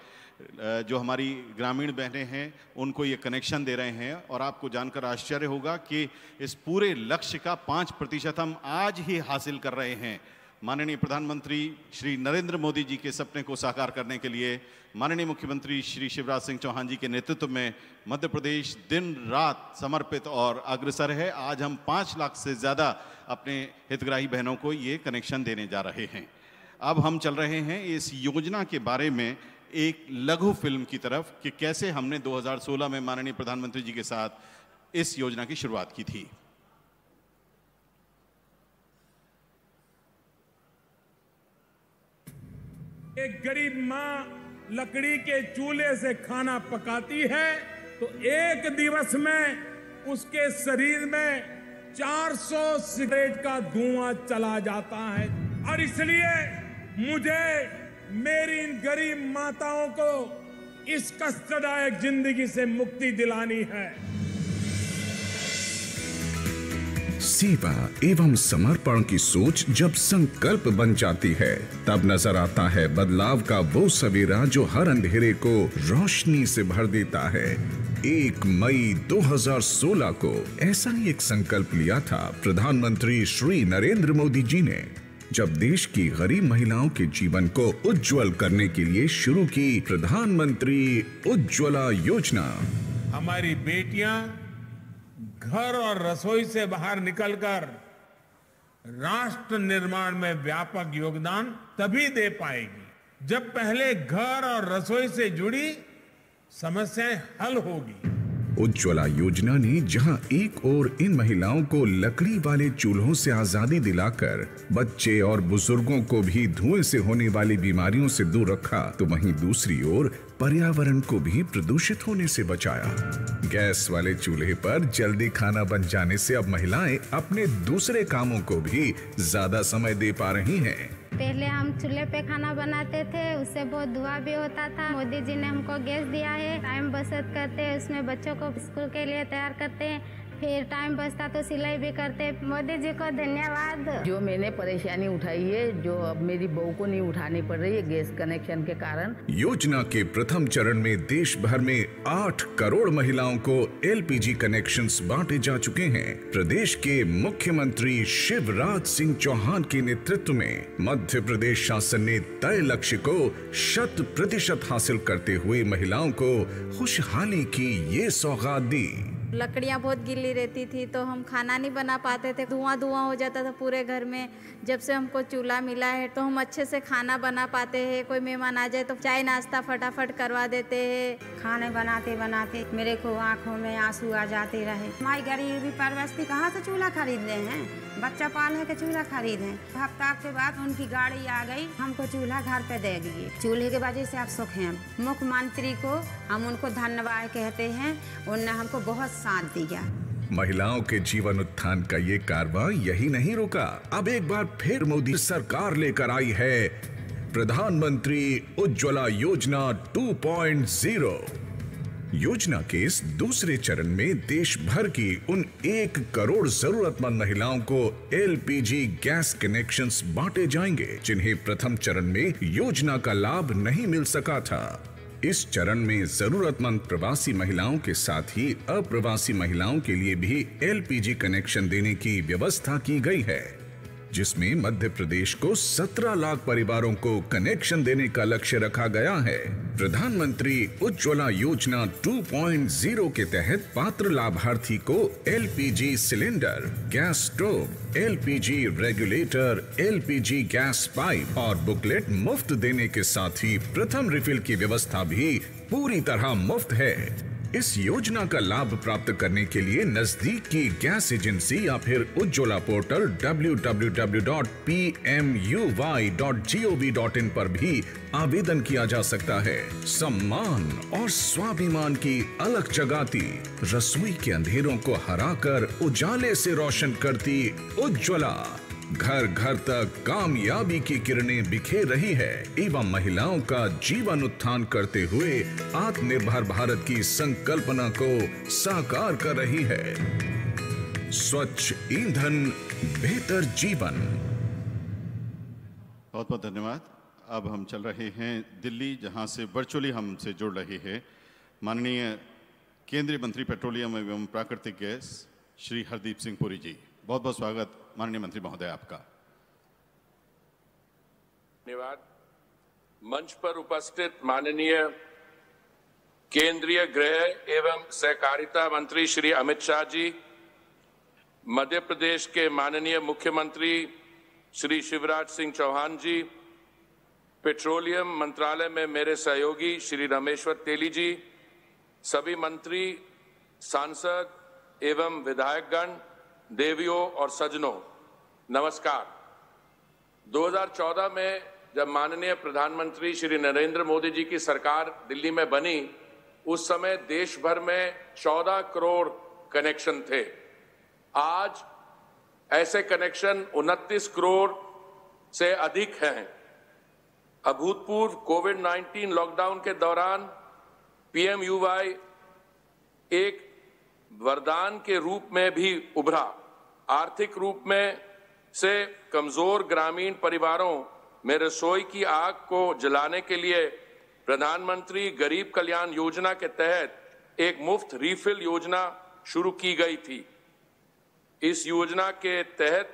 ग्रामीण बहनें हैं उनको ये कनेक्शन दे रहे हैं। और आपको जानकर आश्चर्य होगा कि इस पूरे लक्ष्य का 5% हम आज ही हासिल कर रहे हैं माननीय प्रधानमंत्री श्री नरेंद्र मोदी जी के सपने को साकार करने के लिए माननीय मुख्यमंत्री श्री शिवराज सिंह चौहान जी के नेतृत्व में मध्य प्रदेश दिन रात समर्पित और अग्रसर है। आज हम 5 लाख से ज़्यादा अपने हितग्राही बहनों को ये कनेक्शन देने जा रहे हैं। अब हम चल रहे हैं इस योजना के बारे में एक लघु फिल्म की तरफ कि कैसे हमने 2016 में माननीय प्रधानमंत्री जी के साथ इस योजना की शुरुआत की थी। एक गरीब मां लकड़ी के चूल्हे से खाना पकाती है तो एक दिवस में उसके शरीर में 400 सिगरेट का धुआं चला जाता है। और इसलिए मुझे मेरी इन गरीब माताओं को इस कष्टदायक जिंदगी से मुक्ति दिलानी है। सेवा एवं समर्पण की सोच जब संकल्प बन जाती है तब नजर आता है बदलाव का वो सवेरा जो हर अंधेरे को रोशनी से भर देता है। 1 मई 2016 को ऐसा ही एक संकल्प लिया था प्रधानमंत्री श्री नरेंद्र मोदी जी ने, जब देश की गरीब महिलाओं के जीवन को उज्जवल करने के लिए शुरू की प्रधानमंत्री उज्ज्वला योजना। हमारी बेटियां घर और रसोई से बाहर निकलकर राष्ट्र निर्माण में व्यापक योगदान तभी दे पाएगी जब पहले घर और रसोई से जुड़ी समस्याएं हल होगी। उज्ज्वला योजना ने जहां एक ओर इन महिलाओं को लकड़ी वाले चूल्हों से आजादी दिलाकर बच्चे और बुजुर्गों को भी धुएं से होने वाली बीमारियों से दूर रखा, तो वहीं दूसरी ओर पर्यावरण को भी प्रदूषित होने से बचाया। गैस वाले चूल्हे पर जल्दी खाना बन जाने से अब महिलाएं अपने दूसरे कामों को भी ज्यादा समय दे पा रही हैं। पहले हम चूल्हे पे खाना बनाते थे, उससे बहुत धुआं भी होता था। मोदी जी ने हमको गैस दिया है, टाइम बचत करते हैं, उसमें बच्चों को स्कूल के लिए तैयार करते हैं, फिर टाइम बचता तो सिलाई भी करते। मोदी जी को धन्यवाद। जो मैंने परेशानी उठाई है, जो अब मेरी बहू को नहीं उठानी पड़ रही है गैस कनेक्शन के कारण। योजना के प्रथम चरण में देश भर में 8 करोड़ महिलाओं को LPG कनेक्शंस बांटे जा चुके हैं। प्रदेश के मुख्यमंत्री शिवराज सिंह चौहान के नेतृत्व में मध्य प्रदेश शासन ने तय लक्ष्य को 100% हासिल करते हुए महिलाओं को खुशहाली की ये सौगात दी। लकड़ियाँ बहुत गीली रहती थी तो हम खाना नहीं बना पाते थे, धुआं हो जाता था पूरे घर में। जब से हमको चूल्हा मिला है तो हम अच्छे से खाना बना पाते हैं। कोई मेहमान आ जाए तो चाय नाश्ता फटाफट करवा देते हैं। खाने बनाते बनाते मेरे को आंखों में आंसू आ जाते रहे। हमारी गरीबी परवस्ती कहाँ से चूल्हा खरीद रहे हैं, बच्चा पाल है कि चूल्हा खरीदें। हफ्ता के बाद उनकी गाड़ी आ गई, हमको चूल्हा घर पे दे गई। चूल्हे के वजह से आप सुख हैं। मुख्यमंत्री को हम उनको धन्यवाद कहते हैं, उन्होंने हमको बहुत साथ दिया। महिलाओं के जीवन उत्थान का ये कारवां यही नहीं रुका। अब एक बार फिर मोदी सरकार लेकर आई है प्रधानमंत्री उज्ज्वला योजना 2.0। योजना के इस दूसरे चरण में देश भर की उन 1 करोड़ जरूरतमंद महिलाओं को LPG गैस कनेक्शंस बांटे जाएंगे जिन्हें प्रथम चरण में योजना का लाभ नहीं मिल सका था। इस चरण में जरूरतमंद प्रवासी महिलाओं के साथ ही अप्रवासी महिलाओं के लिए भी LPG कनेक्शन देने की व्यवस्था की गई है, जिसमें मध्य प्रदेश को 17 लाख परिवारों को कनेक्शन देने का लक्ष्य रखा गया है। प्रधानमंत्री उज्ज्वला योजना 2.0 के तहत पात्र लाभार्थी को LPG cylinder, gas stove, LPG regulator, LPG gas pipe और बुकलेट मुफ्त देने के साथ ही प्रथम रिफिल की व्यवस्था भी पूरी तरह मुफ्त है। इस योजना का लाभ प्राप्त करने के लिए नजदीक की गैस एजेंसी या फिर उज्ज्वला पोर्टल www.pmuy.gov.in पर भी आवेदन किया जा सकता है। सम्मान और स्वाभिमान की अलग जगाती, रसोई के अंधेरों को हराकर उजाले से रोशन करती उज्ज्वला घर घर तक कामयाबी की किरणें बिखेर रही है एवं महिलाओं का जीवन उत्थान करते हुए आत्मनिर्भर भारत की संकल्पना को साकार कर रही है। स्वच्छ ईंधन, बेहतर जीवन। बहुत बहुत धन्यवाद। अब हम चल रहे हैं दिल्ली, जहां से वर्चुअली हमसे जुड़ रहे हैं माननीय केंद्रीय मंत्री पेट्रोलियम एवं प्राकृतिक गैस श्री हरदीप सिंह पुरी जी। बहुत बहुत स्वागत माननीय मंत्री महोदय आपका। धन्यवाद। मंच पर उपस्थित माननीय केंद्रीय गृह एवं सहकारिता मंत्री श्री अमित शाह जी, मध्य प्रदेश के माननीय मुख्यमंत्री श्री शिवराज सिंह चौहान जी, पेट्रोलियम मंत्रालय में मेरे सहयोगी श्री रमेश्वर तेली जी, सभी मंत्री, सांसद एवं विधायकगण, देवियों और सज्जनों, नमस्कार। 2014 में जब माननीय प्रधानमंत्री श्री नरेंद्र मोदी जी की सरकार दिल्ली में बनी, उस समय देश भर में 14 करोड़ कनेक्शन थे। आज ऐसे कनेक्शन 29 करोड़ से अधिक हैं। अभूतपूर्व कोविड-19 लॉकडाउन के दौरान पीएमयूवाई एक वरदान के रूप में भी उभरा। आर्थिक रूप में से कमजोर ग्रामीण परिवारों में रसोई की आग को जलाने के लिए प्रधानमंत्री गरीब कल्याण योजना के तहत एक मुफ्त रिफिल योजना शुरू की गई थी। इस योजना के तहत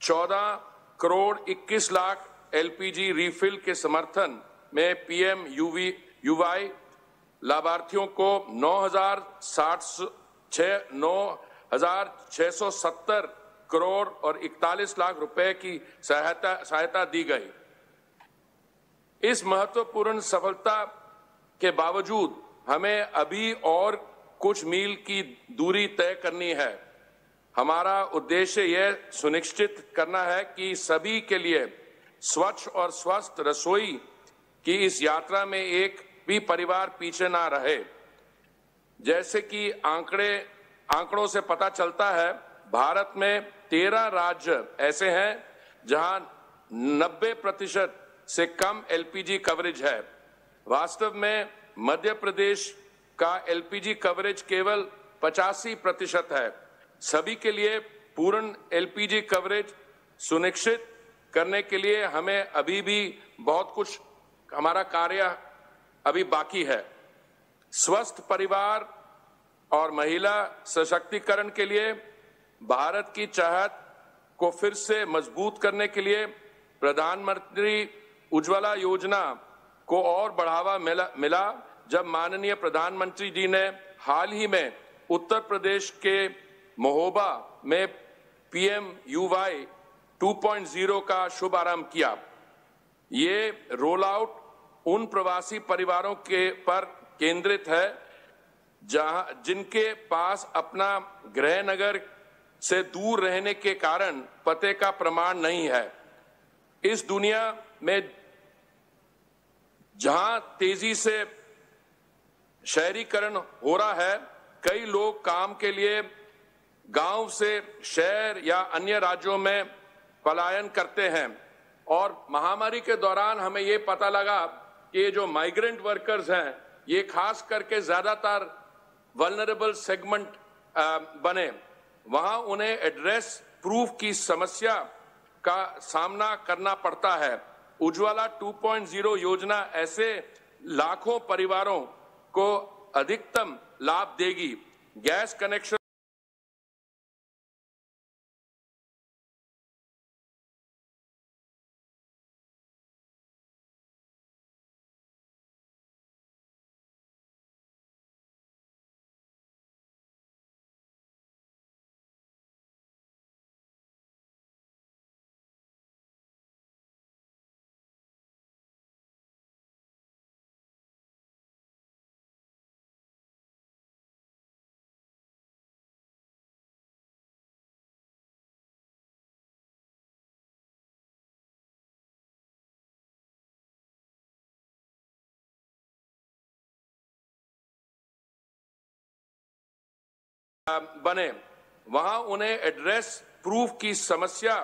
14 करोड़ 21 लाख एलपीजी रिफिल के समर्थन में पीएमयूवाई लाभार्थियों को 9,670 करोड़ और 41 लाख रुपए की सहायता दी गई। इस महत्वपूर्ण सफलता के बावजूद हमें अभी और कुछ मील की दूरी तय करनी है। हमारा उद्देश्य यह सुनिश्चित करना है कि सभी के लिए स्वच्छ और स्वस्थ रसोई की इस यात्रा में एक भी परिवार पीछे ना रहे। जैसे कि आंकड़ों से पता चलता है, भारत में 13 राज्य ऐसे हैं जहां 90% से कम एलपीजी कवरेज है। वास्तव में मध्य प्रदेश का एलपीजी कवरेज केवल 85% है। सभी के लिए पूर्ण एलपीजी कवरेज सुनिश्चित करने के लिए हमें अभी भी बहुत कुछ हमारा कार्य अभी बाकी है। स्वस्थ परिवार और महिला सशक्तिकरण के लिए भारत की चाहत को फिर से मजबूत करने के लिए प्रधानमंत्री उज्ज्वला योजना को और बढ़ावा मिला जब माननीय प्रधानमंत्री जी ने हाल ही में उत्तर प्रदेश के महोबा में पीएमयूवाई 2.0 का शुभारंभ किया। ये रोल आउट उन प्रवासी परिवारों पर केंद्रित है जिनके पास अपना गृह नगर से दूर रहने के कारण पते का प्रमाण नहीं है। इस दुनिया में जहां तेजी से शहरीकरण हो रहा है, कई लोग काम के लिए गांव से शहर या अन्य राज्यों में पलायन करते हैं और महामारी के दौरान हमें ये पता लगा कि ये जो माइग्रेंट वर्कर्स हैं, ये खास करके ज्यादातर वल्नरेबल सेगमेंट बने। वहां उन्हें एड्रेस प्रूफ की समस्या का सामना करना पड़ता है। उज्ज्वला 2.0 योजना ऐसे लाखों परिवारों को अधिकतम लाभ देगी। गैस कनेक्शन बने, वहां उन्हें एड्रेस प्रूफ की समस्या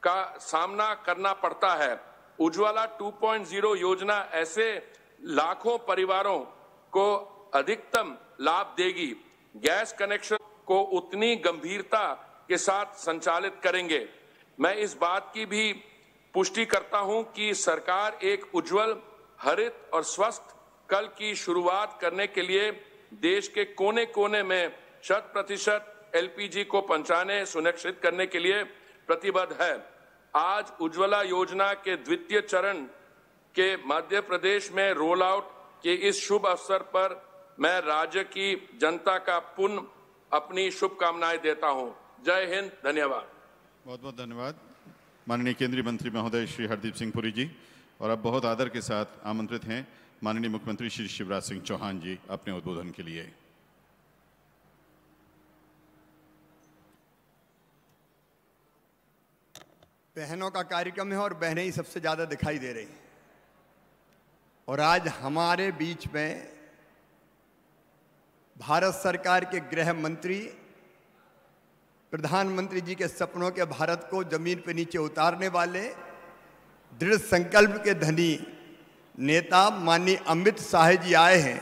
का सामना करना पड़ता है। उज्ज्वला 2.0 योजना ऐसे लाखों परिवारों को अधिकतम लाभ देगी। गैस कनेक्शन को उतनी गंभीरता के साथ संचालित करेंगे। मैं इस बात की भी पुष्टि करता हूं कि सरकार एक उज्जवल, हरित और स्वस्थ कल की शुरुआत करने के लिए देश के कोने कोने में 100% एलपीजी को पहुंचाने सुनिश्चित करने के लिए प्रतिबद्ध है। आज उज्ज्वला योजना के द्वितीय चरण के मध्य प्रदेश में रोल आउट के इस शुभ अवसर पर मैं राज्य की जनता का पुनः अपनी शुभकामनाएं देता हूं। जय हिंद, धन्यवाद। बहुत बहुत धन्यवाद माननीय केंद्रीय मंत्री महोदय श्री हरदीप सिंह पुरी जी। और अब बहुत आदर के साथ आमंत्रित हैं माननीय मुख्यमंत्री श्री शिवराज सिंह चौहान जी अपने उद्बोधन के लिए। बहनों का कार्यक्रम है और बहनें ही सबसे ज्यादा दिखाई दे रही हैं। और आज हमारे बीच में भारत सरकार के गृह मंत्री, प्रधानमंत्री जी के सपनों के भारत को जमीन पर नीचे उतारने वाले दृढ़ संकल्प के धनी नेता माननीय अमित शाह जी आए हैं।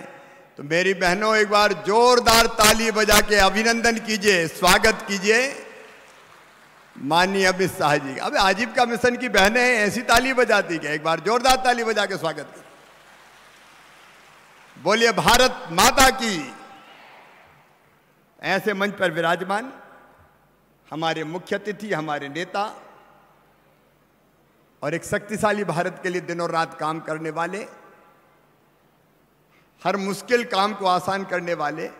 तो मेरी बहनों एक बार जोरदार ताली बजा के अभिनंदन कीजिए, स्वागत कीजिए माननीय अमित शाह जी। अब आजीविका मिशन की बहनें ऐसी ताली बजाती क्या? एक बार जोरदार ताली बजा के स्वागत कीजिए। बोलिए भारत माता की। ऐसे मंच पर विराजमान हमारे मुख्य अतिथि, हमारे नेता और एक शक्तिशाली भारत के लिए दिनों रात काम करने वाले, हर मुश्किल काम को आसान करने वाले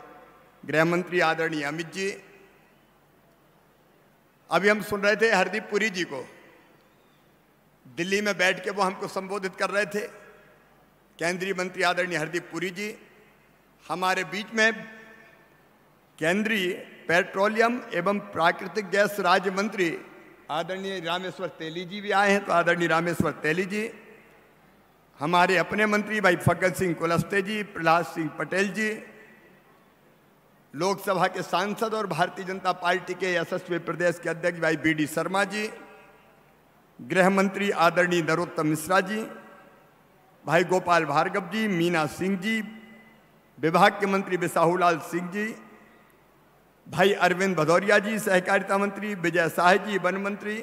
गृह मंत्री आदरणीय अमित जी। अभी हम सुन रहे थे हरदीप पुरी जी को, दिल्ली में बैठ के वो हमको संबोधित कर रहे थे। केंद्रीय मंत्री आदरणीय हरदीप पुरी जी, हमारे बीच में केंद्रीय पेट्रोलियम एवं प्राकृतिक गैस राज्य मंत्री आदरणीय रामेश्वर तेली जी भी आए हैं। तो आदरणीय रामेश्वर तेली जी, हमारे अपने मंत्री भाई फग्गन सिंह कुलस्ते जी, प्रहलाद सिंह पटेल जी, लोकसभा के सांसद और भारतीय जनता पार्टी के यशस्वी प्रदेश के अध्यक्ष भाई BD शर्मा जी, गृह मंत्री आदरणीय नरोत्तम मिश्रा जी, भाई गोपाल भार्गव जी, मीना सिंह जी, विभाग के मंत्री बिसाहूलाल सिंह जी, भाई अरविंद भदौरिया जी, सहकारिता मंत्री विजय शाह जी, वन मंत्री,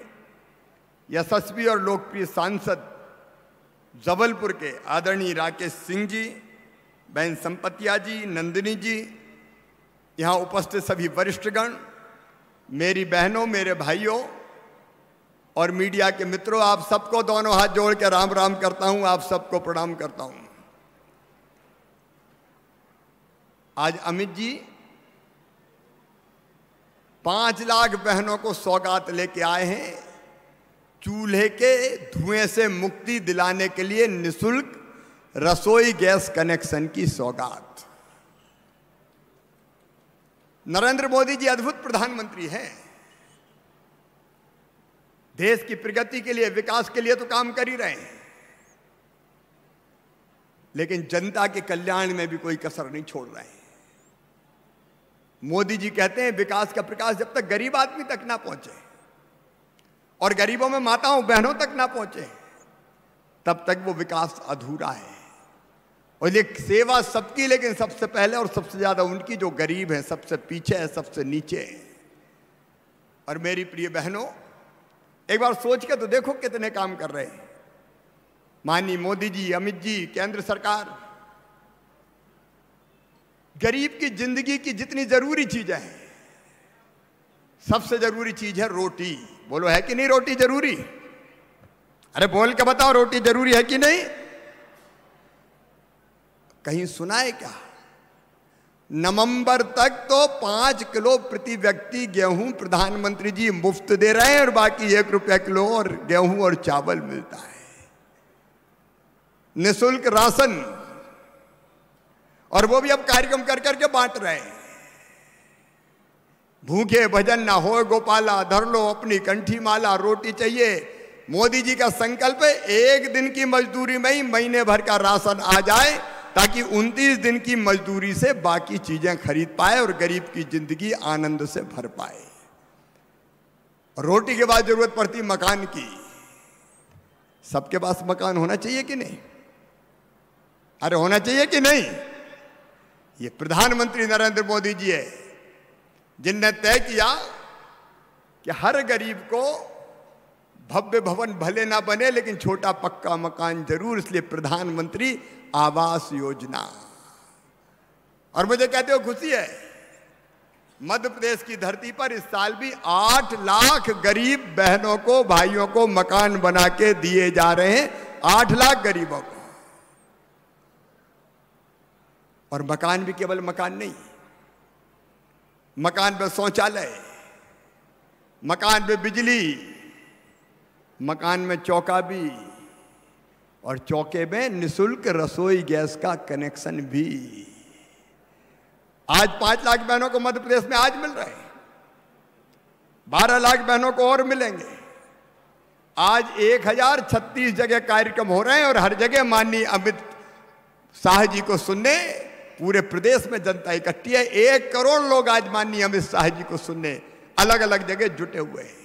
यशस्वी और लोकप्रिय सांसद जबलपुर के आदरणीय राकेश सिंह जी, बहन संपतिया जी, नंदिनी जी, यहाँ उपस्थित सभी वरिष्ठगण, मेरी बहनों, मेरे भाइयों और मीडिया के मित्रों, आप सबको दोनों हाथ जोड़ के राम राम करता हूं, आप सबको प्रणाम करता हूं। आज अमित जी 5 लाख बहनों को सौगात लेके आए हैं, चूल्हे के धुएं से मुक्ति दिलाने के लिए निःशुल्क रसोई गैस कनेक्शन की सौगात। नरेंद्र मोदी जी अद्भुत प्रधानमंत्री हैं, देश की प्रगति के लिए, विकास के लिए तो काम कर ही रहे हैं, लेकिन जनता के कल्याण में भी कोई कसर नहीं छोड़ रहे हैं। मोदी जी कहते हैं विकास का प्रकाश जब तक गरीब आदमी तक ना पहुंचे और गरीबों में माताओं बहनों तक ना पहुंचे तब तक वो विकास अधूरा है। और ये सेवा सबकी, लेकिन सबसे पहले और सबसे ज्यादा उनकी जो गरीब हैं, सबसे पीछे है, सबसे नीचे है। और मेरी प्रिय बहनों, एक बार सोच के तो देखो कितने काम कर रहे हैं माननीय मोदी जी, अमित जी, केंद्र सरकार। गरीब की जिंदगी की जितनी जरूरी चीजें हैं, सबसे जरूरी चीज है रोटी। बोलो है कि नहीं रोटी जरूरी? अरे बोल के बताओ, रोटी जरूरी है कि नहीं? कहीं सुना है क्या? नवंबर तक तो 5 किलो प्रति व्यक्ति गेहूं प्रधानमंत्री जी मुफ्त दे रहे हैं और बाकी 1 रुपया किलो और गेहूं और चावल मिलता है। निःशुल्क राशन, और वो भी अब कार्यक्रम कर करके बांट रहे हैं। भूखे भजन ना हो गोपाला, धर लो अपनी कंठी माला, रोटी चाहिए। मोदी जी का संकल्प है 1 दिन की मजदूरी में ही महीने भर का राशन आ जाए, ताकि 29 दिन की मजदूरी से बाकी चीजें खरीद पाए और गरीब की जिंदगी आनंद से भर पाए। रोटी के बाद जरूरत पड़ती मकान की। सबके पास मकान होना चाहिए कि नहीं? अरे होना चाहिए कि नहीं? ये प्रधानमंत्री नरेंद्र मोदी जी है जिनने तय किया कि हर गरीब को भव्य भवन भले ना बने लेकिन छोटा पक्का मकान जरूर, इसलिए प्रधानमंत्री आवास योजना। और मुझे कहते हो खुशी है मध्य प्रदेश की धरती पर इस साल भी 8 लाख गरीब बहनों को, भाइयों को मकान बना के दिए जा रहे हैं, 8 लाख गरीबों को। और मकान भी केवल मकान नहीं, मकान में शौचालय, मकान में बिजली, मकान में चौका भी, और चौके में निःशुल्क रसोई गैस का कनेक्शन भी। आज 5 लाख बहनों को मध्य प्रदेश में आज मिल रहे हैं, 12 लाख बहनों को और मिलेंगे। आज 1036 जगह कार्यक्रम हो रहे हैं और हर जगह माननीय अमित शाह जी को सुनने पूरे प्रदेश में जनता इकट्ठी है। 1 करोड़ लोग आज माननीय अमित शाह जी को सुनने अलग अलग जगह जुटे हुए हैं।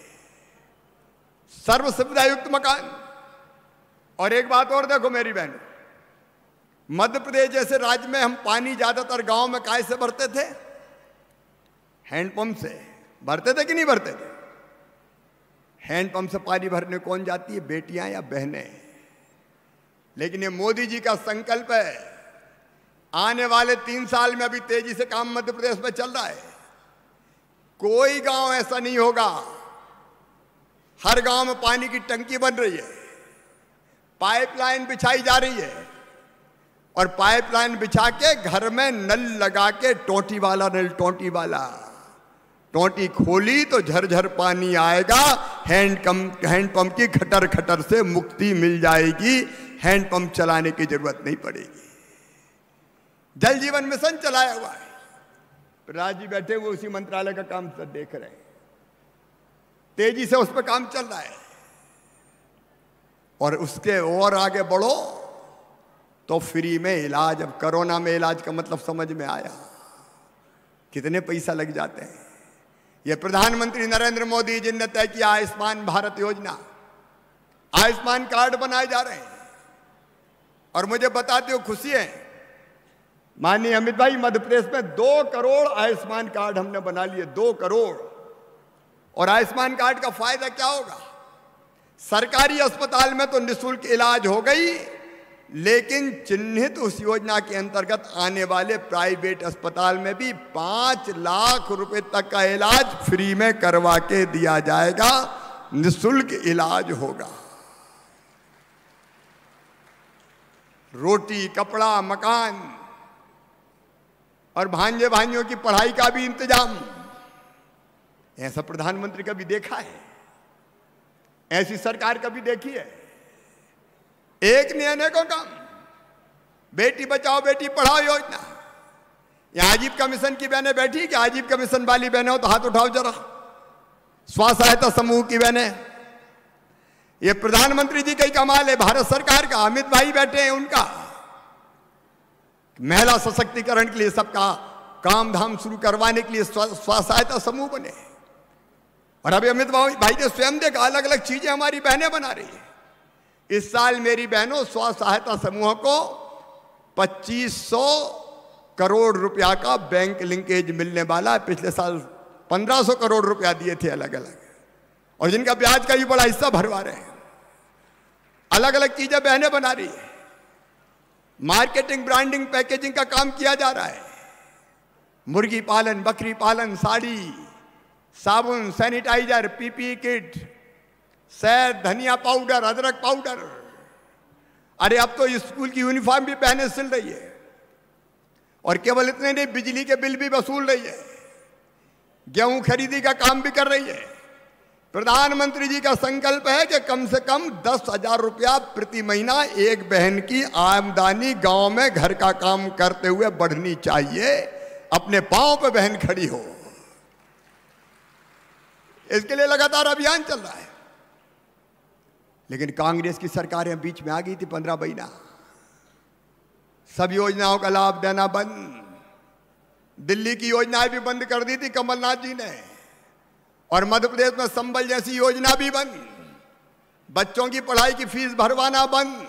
सर्व सुविधा युक्त मकान। और एक बात और देखो मेरी बहन, मध्य प्रदेश जैसे राज्य में हम पानी ज्यादातर गांव में काय से भरते थे? हैंडपंप से भरते थे कि नहीं भरते थे? हैंडपंप से पानी भरने कौन जाती है? बेटियां या बहनें। लेकिन ये मोदी जी का संकल्प है, आने वाले 3 साल में अभी तेजी से काम मध्य प्रदेश में चल रहा है। कोई गांव ऐसा नहीं होगा, हर गांव में पानी की टंकी बन रही है, पाइपलाइन बिछाई जा रही है, और पाइपलाइन बिछा के घर में नल लगा के टोटी वाला नल, टोटी वाला टोटी खोली तो झरझर पानी आएगा। हैंडपंप की खटर खटर से मुक्ति मिल जाएगी, हैंडपंप चलाने की जरूरत नहीं पड़ेगी। जल जीवन मिशन चलाया हुआ है, प्रहलाद जी बैठे हुए उसी मंत्रालय का काम सब देख रहे हैं, तेजी से उस पर काम चल रहा है। और उसके और आगे बढ़ो तो फ्री में इलाज। अब कोरोना में इलाज का मतलब समझ में आया, कितने पैसा लग जाते हैं। यह प्रधानमंत्री नरेंद्र मोदी जी ने तय किया आयुष्मान भारत योजना, आयुष्मान कार्ड बनाए जा रहे हैं। और मुझे बताते हो खुशी है, माननीय अमित भाई, मध्य प्रदेश में 2 करोड़ आयुष्मान कार्ड हमने बना लिए, 2 करोड़। और आयुष्मान कार्ड का फायदा क्या होगा? सरकारी अस्पताल में तो निःशुल्क इलाज हो गई, लेकिन चिन्हित उस योजना के अंतर्गत आने वाले प्राइवेट अस्पताल में भी 5 लाख रुपए तक का इलाज फ्री में करवा के दिया जाएगा, निःशुल्क इलाज होगा। रोटी, कपड़ा, मकान और भांजे भाइयों की पढ़ाई का भी इंतजाम। ऐसा प्रधानमंत्री कभी देखा है? ऐसी सरकार कभी देखी है? एक ने अनेकों काम। बेटी बचाओ बेटी पढ़ाओ योजना, यहां आजीविका मिशन की बहनें बैठी, कि आजीविका मिशन वाली बहनें हो तो हाथ उठाओ जरा। स्व सहायता समूह की बहनें, ये प्रधानमंत्री जी का ही कमाल है, भारत सरकार का। अमित भाई बैठे हैं, उनका महिला सशक्तिकरण के लिए सबका काम धाम शुरू करवाने के लिए स्व सहायता समूह बने। और अभी अमित भाई ने स्वयं देखा, अलग अलग चीजें हमारी बहनें बना रही है। इस साल मेरी बहनों स्व सहायता समूह को 2500 करोड़ रुपया का बैंक लिंकेज मिलने वाला है। पिछले साल 1500 करोड़ रुपया दिए थे अलग अलग, और जिनका ब्याज का भी बड़ा हिस्सा भरवा रहे हैं। अलग अलग चीजें बहनें बना रही है। मार्केटिंग, ब्रांडिंग, पैकेजिंग का काम किया जा रहा है। मुर्गी पालन, बकरी पालन, साड़ी, साबुन, सैनिटाइजर, पीपी किट, शहद, धनिया पाउडर, अदरक पाउडर। अरे अब तो स्कूल की यूनिफॉर्म भी बहनें सिल रही है। और केवल इतने नहीं, बिजली के बिल भी वसूल रही है, गेहूं खरीदी का काम भी कर रही है। प्रधानमंत्री जी का संकल्प है कि कम से कम 10,000 रुपया प्रति महीना एक बहन की आमदनी गांव में घर का काम करते हुए बढ़नी चाहिए। अपने पांव पे बहन खड़ी हो, इसके लिए लगातार अभियान चल रहा है। लेकिन कांग्रेस की सरकारें बीच में आ गई थी 15 महीना, सब योजनाओं का लाभ देना बंद। दिल्ली की योजनाएं भी बंद कर दी थी कमलनाथ जी ने, और मध्य प्रदेश में संबल जैसी योजना भी बंद। बच्चों की पढ़ाई की फीस भरवाना बंद।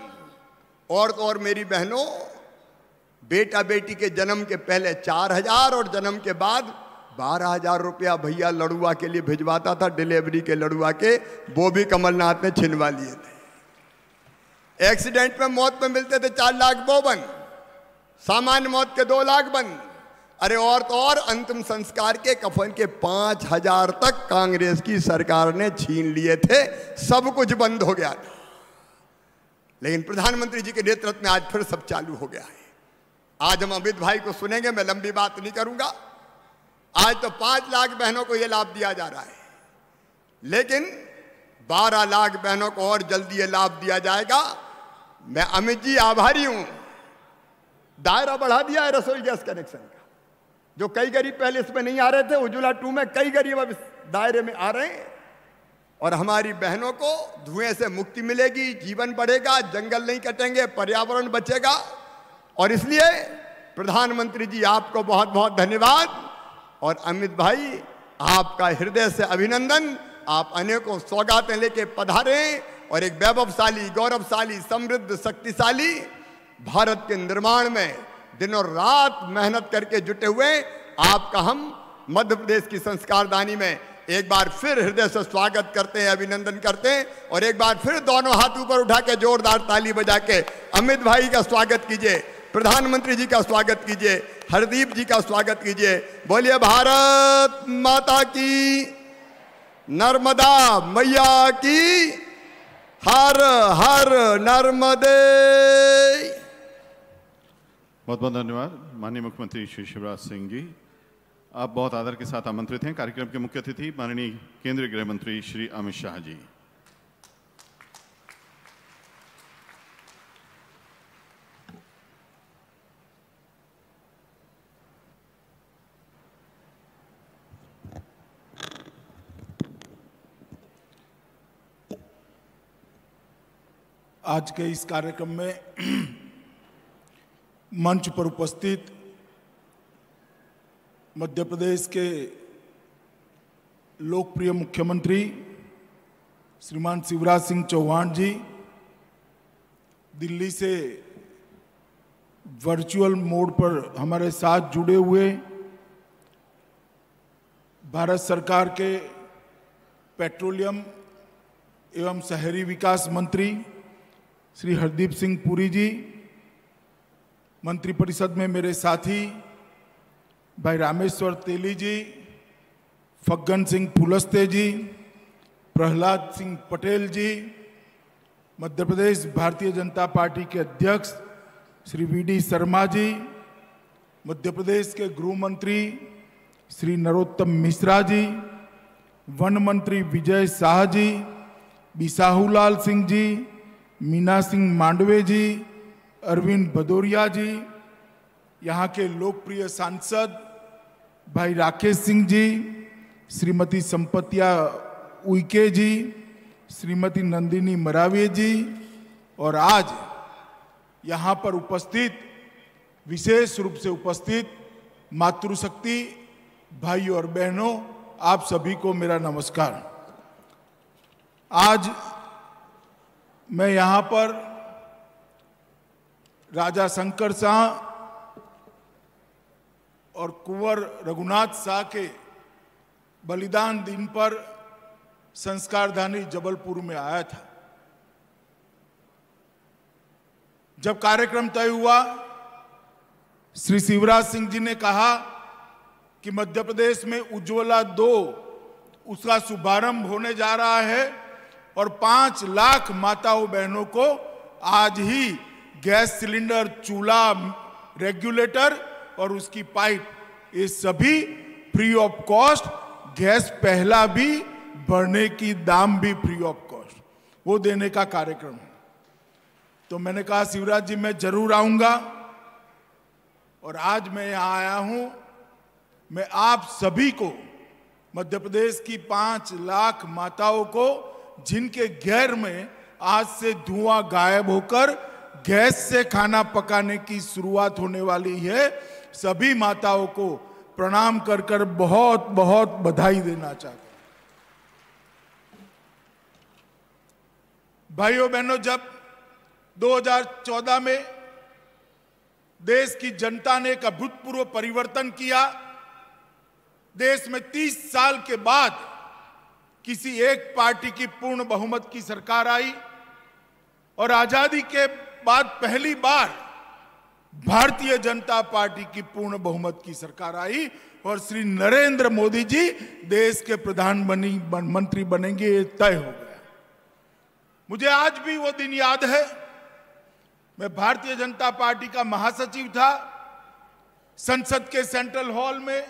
और तो और मेरी बहनों, बेटा बेटी के जन्म के पहले 4,000 और जन्म के बाद 12,000 रुपया भैया लड़ुआ के लिए भिजवाता था, डिलीवरी के लड़ुआ के, वो भी कमलनाथ ने छिनवा लिए थे। एक्सीडेंट में मौत में मिलते थे 4 लाख वो बंद, सामान्य मौत के 2 लाख बंद। अरे और तो और अंतिम संस्कार के कफन के 5,000 तक कांग्रेस की सरकार ने छीन लिए थे, सब कुछ बंद हो गया था। लेकिन प्रधानमंत्री जी के नेतृत्व में आज फिर सब चालू हो गया है। आज हम अमित भाई को सुनेंगे, मैं लंबी बात नहीं करूंगा। आज तो 5 लाख बहनों को यह लाभ दिया जा रहा है, लेकिन 12 लाख बहनों को और जल्दी ये लाभ दिया जाएगा। मैं अमित जी आभारी हूं, दायरा बढ़ा दिया है रसोई गैस कनेक्शन का। जो कई गरीब पहले इसमें नहीं आ रहे थे, उज्ज्वला 2 में कई गरीब अब इस दायरे में आ रहे हैं। और हमारी बहनों को धुएं से मुक्ति मिलेगी, जीवन बढ़ेगा, जंगल नहीं कटेंगे, पर्यावरण बचेगा। और इसलिए प्रधानमंत्री जी आपको बहुत बहुत धन्यवाद। और अमित भाई आपका हृदय से अभिनंदन। आप अनेकों सौगातें लेके पधारे और एक वैभवशाली, गौरवशाली, समृद्ध, शक्तिशाली भारत के निर्माण में दिनों रात मेहनत करके जुटे हुए आपका हम मध्य प्रदेश की संस्कारदानी में एक बार फिर हृदय से स्वागत करते हैं, अभिनंदन करते हैं। और एक बार फिर दोनों हाथ ऊपर उठा के जोरदार ताली बजा के अमित भाई का स्वागत कीजिए, प्रधानमंत्री जी का स्वागत कीजिए, हरदीप जी का स्वागत कीजिए। बोलिए भारत माता की, नर्मदा मैया की, हर हर नर्मदे। बहुत बहुत धन्यवाद माननीय मुख्यमंत्री श्री शिवराज सिंह जी। आप बहुत आदर के साथ आमंत्रित हैं। कार्यक्रम के मुख्य अतिथि माननीय केंद्रीय गृह मंत्री श्री अमित शाह जी। आज के इस कार्यक्रम में मंच पर उपस्थित मध्य प्रदेश के लोकप्रिय मुख्यमंत्री श्रीमान शिवराज सिंह चौहान जी, दिल्ली से वर्चुअल मोड पर हमारे साथ जुड़े हुए भारत सरकार के पेट्रोलियम एवं शहरी विकास मंत्री श्री हरदीप सिंह पुरी जी, मंत्रिपरिषद में मेरे साथी भाई रामेश्वर तेली जी, फग्गन सिंह फुलस्ते जी, प्रहलाद सिंह पटेल जी, मध्य प्रदेश भारतीय जनता पार्टी के अध्यक्ष श्री वी.डी. शर्मा जी, मध्य प्रदेश के गृह मंत्री श्री नरोत्तम मिश्रा जी, वन मंत्री विजय शाह जी, बिसाहूलाल सिंह जी, मीना सिंह मांडवे जी, अरविंद भदौरिया जी, यहाँ के लोकप्रिय सांसद भाई राकेश सिंह जी, श्रीमती संपत्तिया उइके जी, श्रीमती नंदिनी मरावे जी, और आज यहाँ पर उपस्थित, विशेष रूप से उपस्थित मातृशक्ति भाई और बहनों, आप सभी को मेरा नमस्कार। आज मैं यहाँ पर राजा शंकर शाह और कुंवर रघुनाथ शाह के बलिदान दिन पर संस्कारधानी जबलपुर में आया था। जब कार्यक्रम तय हुआ, श्री शिवराज सिंह जी ने कहा कि मध्य प्रदेश में उज्ज्वला 2 उसका शुभारंभ होने जा रहा है और 5 लाख माताओं बहनों को आज ही गैस सिलेंडर, चूल्हा, रेगुलेटर और उसकी पाइप, ये सभी फ्री ऑफ कॉस्ट, गैस पहला भी भरने की दाम भी फ्री ऑफ कॉस्ट, वो देने का कार्यक्रम है। तो मैंने कहा शिवराज जी मैं जरूर आऊंगा, और आज मैं यहाँ आया हूं। मैं आप सभी को, मध्य प्रदेश की 5 लाख माताओं को, जिनके घर में आज से धुआं गायब होकर गैस से खाना पकाने की शुरुआत होने वाली है, सभी माताओं को प्रणाम कर कर बहुत बहुत बधाई देना चाहता हूं। भाइयों बहनों, जब 2014 में देश की जनता ने एक अभूतपूर्व परिवर्तन किया, देश में 30 साल के बाद किसी एक पार्टी की पूर्ण बहुमत की सरकार आई, और आजादी के बाद पहली बार भारतीय जनता पार्टी की पूर्ण बहुमत की सरकार आई और श्री नरेंद्र मोदी जी देश के प्रधानमंत्री बनेंगे, ये तय हो गया। मुझे आज भी वो दिन याद है, मैं भारतीय जनता पार्टी का महासचिव था। संसद के सेंट्रल हॉल में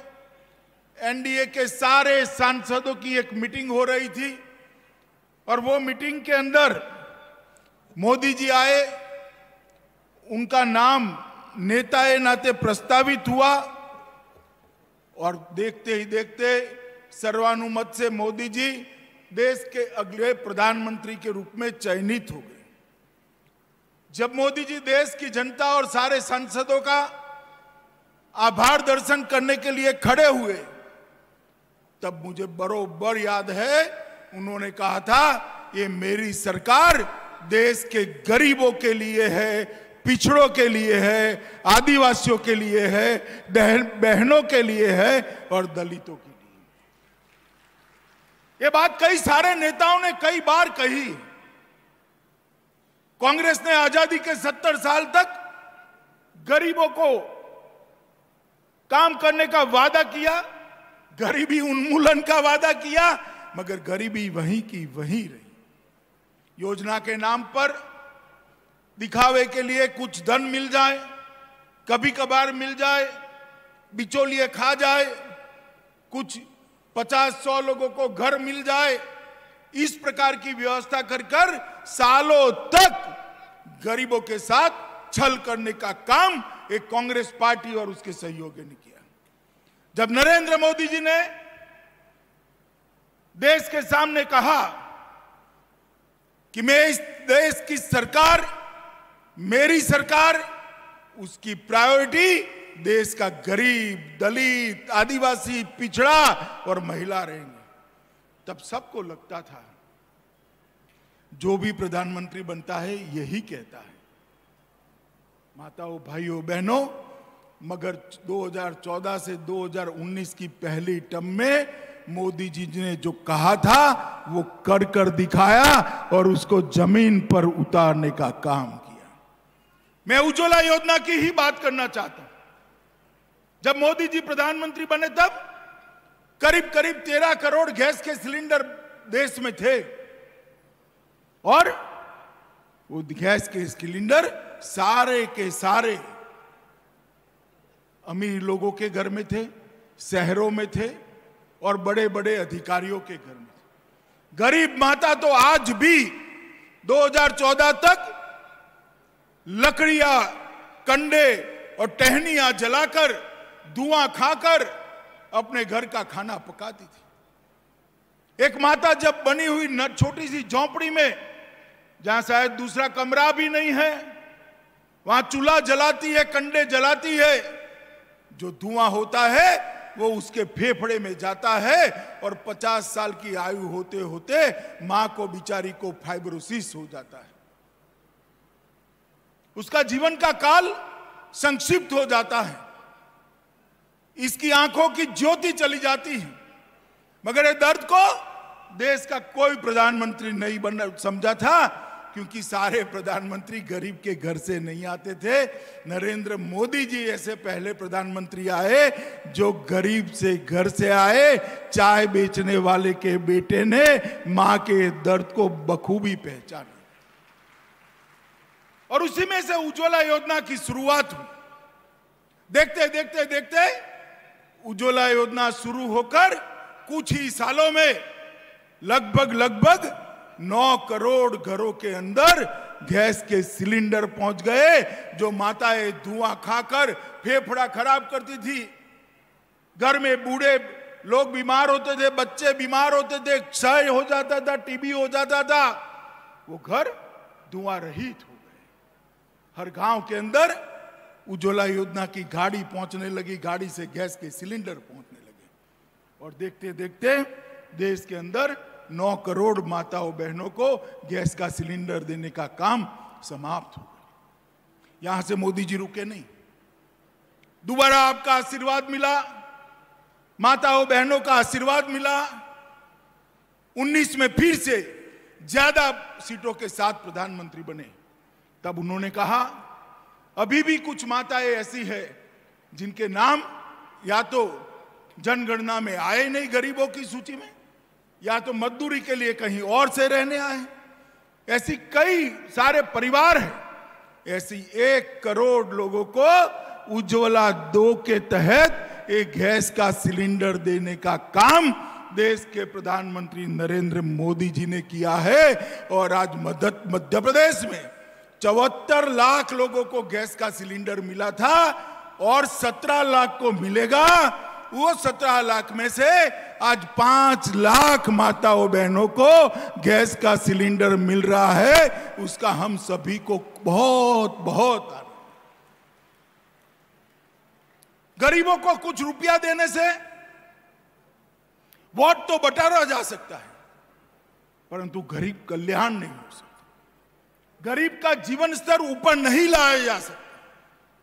एनडीए के सारे सांसदों की एक मीटिंग हो रही थी और वो मीटिंग के अंदर मोदी जी आए, उनका नाम नेताए नाते प्रस्तावित हुआ और देखते ही देखते सर्वानुमत से मोदी जी देश के अगले प्रधानमंत्री के रूप में चयनित हो गए। जब मोदी जी देश की जनता और सारे सांसदों का आभार दर्शन करने के लिए खड़े हुए, तब मुझे बरोबर याद है उन्होंने कहा था, ये मेरी सरकार देश के गरीबों के लिए है, पिछड़ों के लिए है, आदिवासियों के लिए है, बहनों के लिए है और दलितों के लिए। ये बात कई सारे नेताओं ने कई बार कही। कांग्रेस ने आजादी के 70 साल तक गरीबों को काम करने का वादा किया, गरीबी उन्मूलन का वादा किया, मगर गरीबी वहीं की वहीं रही। योजना के नाम पर दिखावे के लिए कुछ धन मिल जाए, कभी कभार मिल जाए, बिचौलिए खा जाए, कुछ 50-100 लोगों को घर मिल जाए, इस प्रकार की व्यवस्था कर सालों तक गरीबों के साथ छल करने का काम एक कांग्रेस पार्टी और उसके सहयोगियों ने किया। जब नरेंद्र मोदी जी ने देश के सामने कहा कि मैं इस देश की सरकार, मेरी सरकार, उसकी प्रायोरिटी देश का गरीब, दलित, आदिवासी, पिछड़ा और महिला रहेंगे, तब सबको लगता था जो भी प्रधानमंत्री बनता है यही कहता है। माताओं, भाइयों, बहनों, मगर 2014 से 2019 की पहली टर्म में मोदी जी ने जो कहा था वो कर दिखाया और उसको जमीन पर उतारने का काम किया। मैं उज्ज्वला योजना की ही बात करना चाहता हूं। जब मोदी जी प्रधानमंत्री बने तब करीब 13 करोड़ गैस के सिलेंडर देश में थे और वो गैस के सिलेंडर सारे के सारे अमीर लोगों के घर में थे, शहरों में थे और बड़े बड़े अधिकारियों के घर में थे। गरीब माता तो आज भी 2014 तक लकड़ियां, कंडे और टहनियां जलाकर, धुआं खाकर अपने घर का खाना पकाती थी। एक माता जब बनी हुई छोटी सी झोंपड़ी में, जहां शायद दूसरा कमरा भी नहीं है, वहां चूल्हा जलाती है, कंडे जलाती है, जो धुआं होता है वो उसके फेफड़े में जाता है और 50 साल की आयु होते होते मां को, बिचारी को फाइब्रोसिस हो जाता है। उसका जीवन का काल संक्षिप्त हो जाता है, इसकी आंखों की ज्योति चली जाती है। मगर ये दर्द को देश का कोई प्रधानमंत्री नहीं बनना समझा था, क्योंकि सारे प्रधानमंत्री गरीब के घर से नहीं आते थे। नरेंद्र मोदी जी ऐसे पहले प्रधानमंत्री आए जो गरीब से घर से आए। चाय बेचने वाले के बेटे ने मां के दर्द को बखूबी पहचाना और उसी में से उज्ज्वला योजना की शुरुआत हुई। देखते देखते देखते उज्ज्वला योजना शुरू होकर कुछ ही सालों में लगभग 9 करोड़ घरों के अंदर गैस के सिलेंडर पहुंच गए, जो माताएं धुआं खाकर फेफड़ा खराब करती थी। घर में बूढ़े लोग बीमार होते थे, बच्चे बीमार होते थे, क्षय हो जाता था, टीबी हो जाता था, वो घर धुआं रहित हो गए। हर गांव के अंदर उज्ज्वला योजना की गाड़ी पहुंचने लगी, गाड़ी से गैस के सिलेंडर पहुंचने लगे और देखते देखते देश के अंदर 9 करोड़ माताओं बहनों को गैस का सिलेंडर देने का काम समाप्त हो गया। यहां से मोदी जी रुके नहीं, दोबारा आपका आशीर्वाद मिला, माताओं बहनों का आशीर्वाद मिला। 19 में फिर से ज्यादा सीटों के साथ प्रधानमंत्री बने। तब उन्होंने कहा अभी भी कुछ माताएं ऐसी है जिनके नाम या तो जनगणना में आए नहीं गरीबों की सूची में, या तो मजदूरी के लिए कहीं और से रहने आए। ऐसी कई सारे परिवार हैं। ऐसी 1 करोड़ लोगों को उज्ज्वला 2 के तहत एक गैस का सिलेंडर देने का काम देश के प्रधानमंत्री नरेंद्र मोदी जी ने किया है। और आज मध्य प्रदेश में 74 लाख लोगों को गैस का सिलेंडर मिला था और 17 लाख को मिलेगा। वो 17 लाख में से आज 5 लाख माताओं बहनों को गैस का सिलेंडर मिल रहा है। उसका हम सभी को बहुत बहुत आनंद। गरीबों को कुछ रुपया देने से वोट तो बटारा जा सकता है, परंतु गरीब कल्याण नहीं हो सकता। गरीब का जीवन स्तर ऊपर नहीं लाया जा सकता।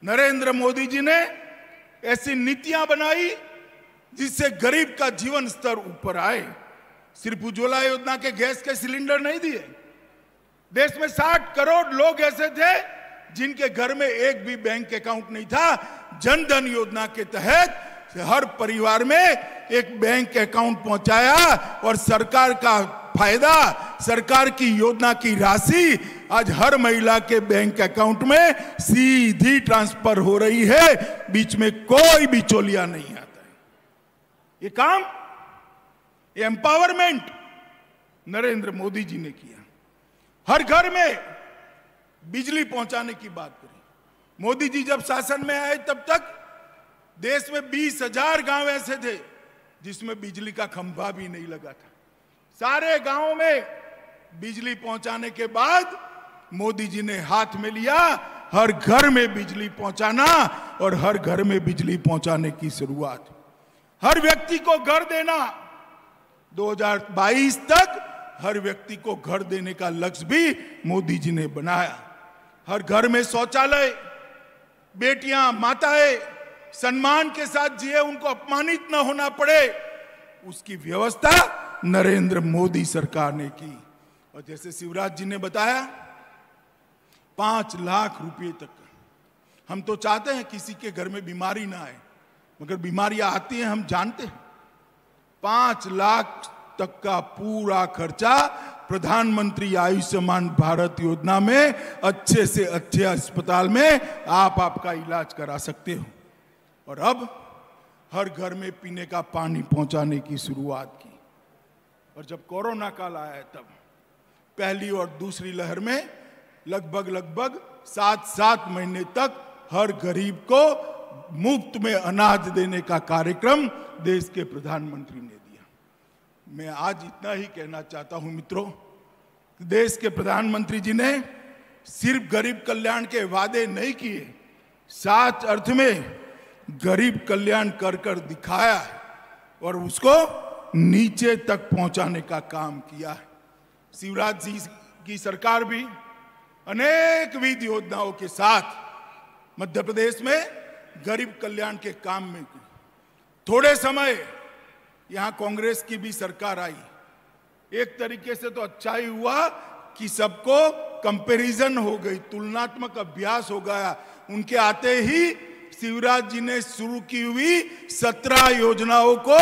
नरेंद्र मोदी जी ने ऐसी नीतियां बनाई जिससे गरीब का जीवन स्तर ऊपर आए। सिर्फ उज्ज्वला योजना के गैस के सिलेंडर नहीं दिए। देश में 60 करोड़ लोग ऐसे थे जिनके घर में एक भी बैंक अकाउंट नहीं था। जनधन योजना के तहत हर परिवार में एक बैंक अकाउंट पहुंचाया और सरकार का फायदा, सरकार की योजना की राशि आज हर महिला के बैंक अकाउंट में सीधी ट्रांसफर हो रही है। बीच में कोई बिचौलिया नहीं आता है। ये काम, ये एम्पावरमेंट नरेंद्र मोदी जी ने किया। हर घर में बिजली पहुंचाने की बात करी। मोदी जी जब शासन में आए तब तक देश में 20,000 गांव ऐसे थे जिसमें बिजली का खंभा भी नहीं लगा था। सारे गांवों में बिजली पहुंचाने के बाद मोदी जी ने हाथ में लिया हर घर में बिजली पहुंचाना और हर घर में बिजली पहुंचाने की शुरुआत। हर व्यक्ति को घर देना। 2022 तक हर व्यक्ति को घर देने का लक्ष्य भी मोदी जी ने बनाया। हर घर में शौचालय, बेटियां, माताएं सम्मान के साथ जिए, उनको अपमानित न होना पड़े, उसकी व्यवस्था नरेंद्र मोदी सरकार ने की। और जैसे शिवराज जी ने बताया 5 लाख रुपए तक। हम तो चाहते हैं किसी के घर में बीमारी ना आए, मगर बीमारियां आती हैं हम जानते हैं। 5 लाख तक का पूरा खर्चा प्रधानमंत्री आयुष्मान भारत योजना में अच्छे से अच्छे अस्पताल में आप आपका इलाज करा सकते हो। और अब हर घर में पीने का पानी पहुंचाने की शुरुआत की। और जब कोरोना काल आया तब पहली और दूसरी लहर में लगभग 7 महीने तक हर गरीब को मुफ्त में अनाज देने का कार्यक्रम देश के प्रधानमंत्री ने दिया। मैं आज इतना ही कहना चाहता हूं मित्रों, देश के प्रधानमंत्री जी ने सिर्फ गरीब कल्याण के वादे नहीं किए, साच अर्थ में गरीब कल्याण कर कर दिखाया है और उसको नीचे तक पहुंचाने का काम किया है। शिवराज जी की सरकार भी अनेकविध योजनाओं के साथ मध्य प्रदेश में गरीब कल्याण के काम में की। थोड़े समय यहां कांग्रेस की भी सरकार आई। एक तरीके से तो अच्छा ही हुआ कि सबको कंपैरिजन हो गई, तुलनात्मक अभ्यास हो गया। उनके आते ही शिवराज जी ने शुरू की हुई 17 योजनाओं को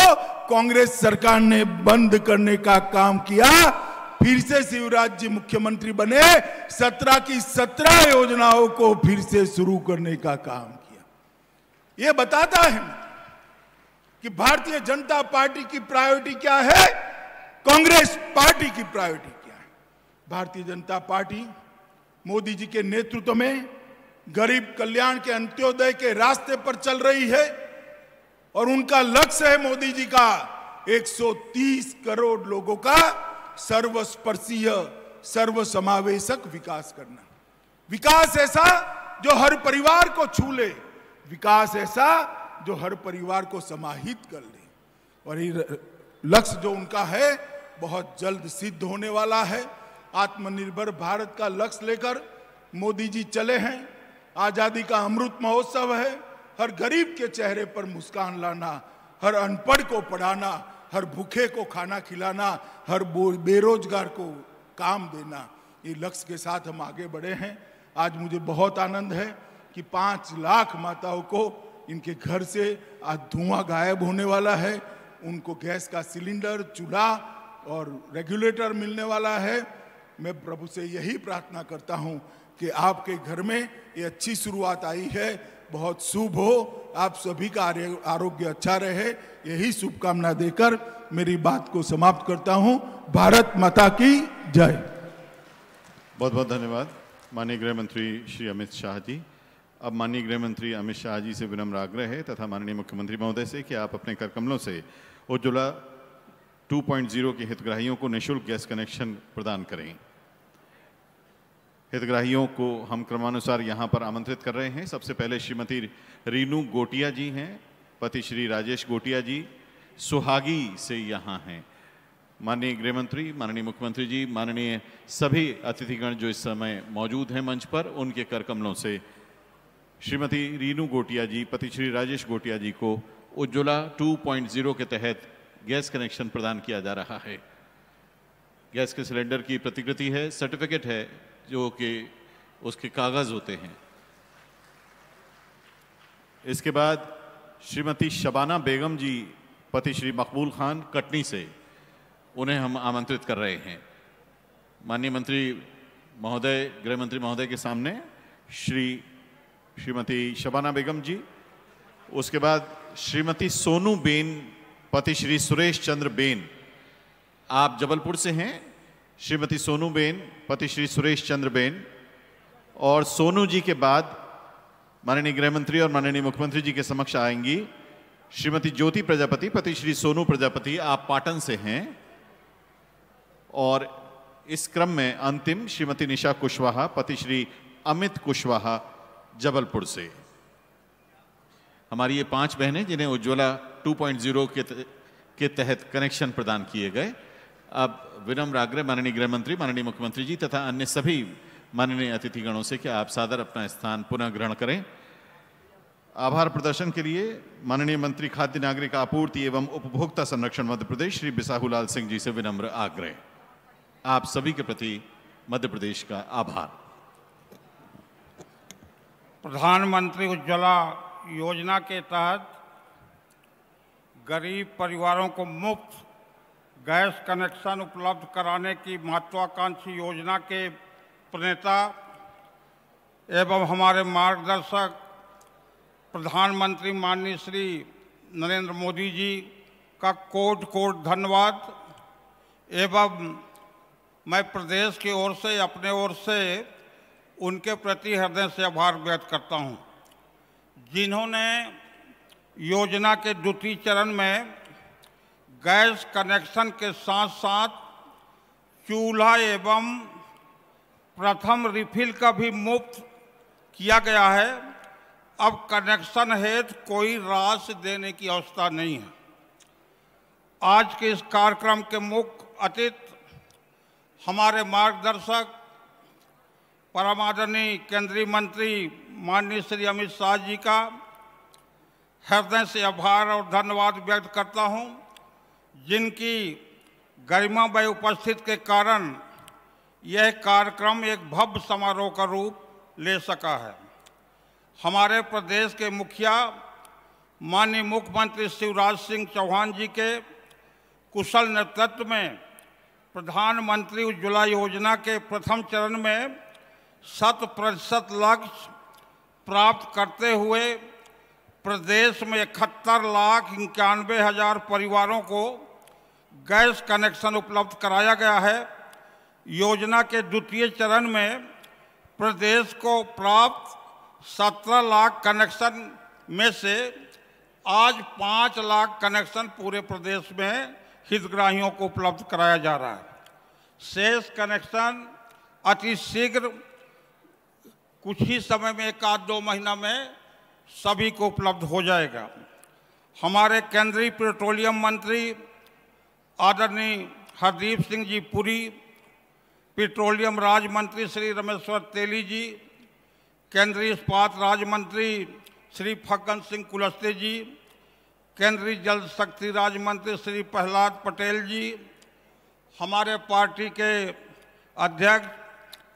कांग्रेस सरकार ने बंद करने का काम किया। फिर से शिवराज जी मुख्यमंत्री बने, 17 की 17 योजनाओं को फिर से शुरू करने का काम किया। यह बताता है कि भारतीय जनता पार्टी की प्रायोरिटी क्या है, कांग्रेस पार्टी की प्रायोरिटी क्या है। भारतीय जनता पार्टी मोदी जी के नेतृत्व में गरीब कल्याण के अंत्योदय के रास्ते पर चल रही है और उनका लक्ष्य है मोदी जी का 130 करोड़ लोगों का सर्वस्पर्शीय सर्वसमावेशक विकास करना। विकास ऐसा जो हर परिवार को छू ले, विकास ऐसा जो हर परिवार को समाहित कर ले। और ये लक्ष्य जो उनका है बहुत जल्द सिद्ध होने वाला है। आत्मनिर्भर भारत का लक्ष्य लेकर मोदी जी चले हैं। आजादी का अमृत महोत्सव है। हर गरीब के चेहरे पर मुस्कान लाना, हर अनपढ़ को पढ़ाना, हर भूखे को खाना खिलाना, हर बेरोजगार को काम देना, ये लक्ष्य के साथ हम आगे बढ़े हैं। आज मुझे बहुत आनंद है कि 5 लाख माताओं को इनके घर से आज धुआं गायब होने वाला है, उनको गैस का सिलेंडर, चूल्हा और रेगुलेटर मिलने वाला है। मैं प्रभु से यही प्रार्थना करता हूं कि आपके घर में ये अच्छी शुरुआत आई है, बहुत शुभ हो, आप सभी का आरोग्य अच्छा रहे, यही शुभकामना देकर मेरी बात को समाप्त करता हूं। भारत माता की जय। बहुत बहुत धन्यवाद माननीय गृह मंत्री श्री अमित शाह जी। अब माननीय गृह मंत्री अमित शाह जी से विनम्र आग्रह है तथा माननीय मुख्यमंत्री महोदय से कि आप अपने कर कमलों से उज्ज्वला 2.0 के हितग्राहियों को निःशुल्क गैस कनेक्शन प्रदान करें। हितग्राहियों को हम क्रमानुसार यहाँ पर आमंत्रित कर रहे हैं। सबसे पहले श्रीमती रीनू गोटिया जी हैं, पति श्री राजेश गोटिया जी सुहागी से यहाँ हैं। माननीय गृह मंत्री, माननीय मुख्यमंत्री जी, माननीय सभी अतिथिगण जो इस समय मौजूद हैं मंच पर, उनके कर कमलों से श्रीमती रीनू गोटिया जी, पति श्री राजेश गोटिया जी को उज्ज्वला 2.0 के तहत गैस कनेक्शन प्रदान किया जा रहा है। गैस के सिलेंडर की प्रतिकृति है, सर्टिफिकेट है, जो कि उसके कागज होते हैं। इसके बाद श्रीमती शबाना बेगम जी, पति श्री मकबूल खान कटनी से, उन्हें हम आमंत्रित कर रहे हैं। माननीय मंत्री महोदय, गृह मंत्री महोदय के सामने श्रीमती शबाना बेगम जी। उसके बाद श्रीमती सोनू बेन, पति श्री सुरेश चंद्र बेन, आप जबलपुर से हैं। श्रीमती सोनू बेन, पति श्री सुरेश चंद्र बेन। और सोनू जी के बाद माननीय गृह मंत्री और माननीय मुख्यमंत्री जी के समक्ष आएंगी श्रीमती ज्योति प्रजापति, पति श्री सोनू प्रजापति, आप पाटन से हैं। और इस क्रम में अंतिम श्रीमती निशा कुशवाहा, पति श्री अमित कुशवाहा, जबलपुर से। हमारी ये 5 बहनें जिन्हें उज्ज्वला 2.0 के तहत कनेक्शन प्रदान किए गए। अब विनम्र आग्रह माननीय गृह मंत्री, माननीय मुख्यमंत्री जी तथा अन्य सभी माननीय अतिथिगणों से कि आप सादर अपना स्थान पुनः ग्रहण करें। आभार प्रदर्शन के लिए माननीय मंत्री खाद्य नागरिक आपूर्ति एवं उपभोक्ता संरक्षण मध्य प्रदेश श्री बिसाहूलाल सिंह जी से विनम्र आग्रह। आप सभी के प्रति मध्य प्रदेश का आभार। प्रधानमंत्री उज्ज्वला योजना के तहत गरीब परिवारों को मुफ्त गैस कनेक्शन उपलब्ध कराने की महत्वाकांक्षी योजना के प्रणेता एवं हमारे मार्गदर्शक प्रधानमंत्री माननीय श्री नरेंद्र मोदी जी का कोटि कोटि धन्यवाद। एवं मैं प्रदेश की ओर से, अपने ओर से उनके प्रति हृदय से आभार व्यक्त करता हूं, जिन्होंने योजना के द्वितीय चरण में गैस कनेक्शन के साथ साथ चूल्हा एवं प्रथम रिफिल का भी मुफ्त किया गया है। अब कनेक्शन हेतु कोई राशि देने की आवश्यकता नहीं है। आज के इस कार्यक्रम के मुख्य अतिथि हमारे मार्गदर्शक परम आदरणीय केंद्रीय मंत्री माननीय श्री अमित शाह जी का हृदय से आभार और धन्यवाद व्यक्त करता हूं, जिनकी गरिमामय उपस्थिति के कारण यह कार्यक्रम एक भव्य समारोह का रूप ले सका है। हमारे प्रदेश के मुखिया माननीय मुख्यमंत्री शिवराज सिंह चौहान जी के कुशल नेतृत्व में प्रधानमंत्री उज्ज्वला योजना के प्रथम चरण में 100% लक्ष्य प्राप्त करते हुए प्रदेश में 71,91,000 परिवारों को गैस कनेक्शन उपलब्ध कराया गया है। योजना के द्वितीय चरण में प्रदेश को प्राप्त 17 लाख कनेक्शन में से आज 5 लाख कनेक्शन पूरे प्रदेश में हितग्राहियों को उपलब्ध कराया जा रहा है। शेष कनेक्शन अति शीघ्र कुछ ही समय में 1-2 महीना में सभी को उपलब्ध हो जाएगा। हमारे केंद्रीय पेट्रोलियम मंत्री आदरणीय हरदीप सिंह जी पुरी, पेट्रोलियम राज्य मंत्री श्री रमेश्वर तेली जी, केंद्रीय इस्पात राज्य मंत्री श्री फग्गन सिंह कुलस्ते जी, केंद्रीय जल शक्ति राज्य मंत्री श्री प्रहलाद पटेल जी, हमारे पार्टी के अध्यक्ष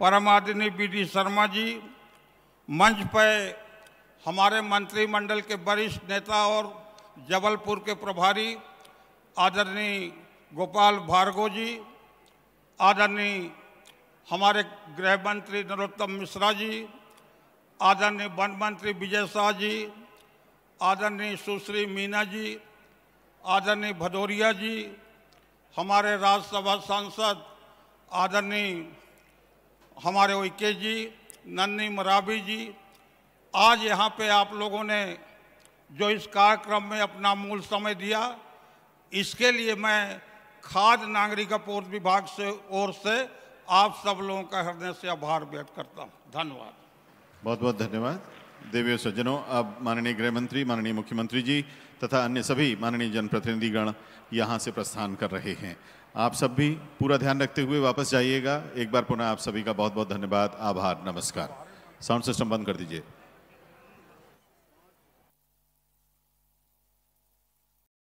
परम आदरणीय BD शर्मा जी, मंच पर हमारे मंत्रिमंडल के वरिष्ठ नेता और जबलपुर के प्रभारी आदरणीय गोपाल भार्गव जी, आदरणीय हमारे गृह मंत्री नरोत्तम मिश्रा जी, आदरणीय वन मंत्री विजय शाह जी, आदरणीय सुश्री मीना जी, आदरणीय भदौरिया जी, हमारे राज्यसभा सांसद आदरणीय हमारे ओके जी, नन्नी मरावी जी, आज यहाँ पे आप लोगों ने जो इस कार्यक्रम में अपना मूल समय दिया, इसके लिए मैं खाद्य नागरिक आपूर्ति विभाग से ओर से आप सब लोगों का हृदय से आभार व्यक्त करता हूँ। धन्यवाद। बहुत बहुत धन्यवाद। देवियों सज्जनों, अब माननीय गृह मंत्री, माननीय मुख्यमंत्री जी तथा अन्य सभी माननीय जनप्रतिनिधिगण यहाँ से प्रस्थान कर रहे हैं। आप सब भी पूरा ध्यान रखते हुए वापस जाइएगा। एक बार पुनः आप सभी का बहुत बहुत धन्यवाद, आभार, नमस्कार। साउंड सिस्टम बंद कर दीजिए।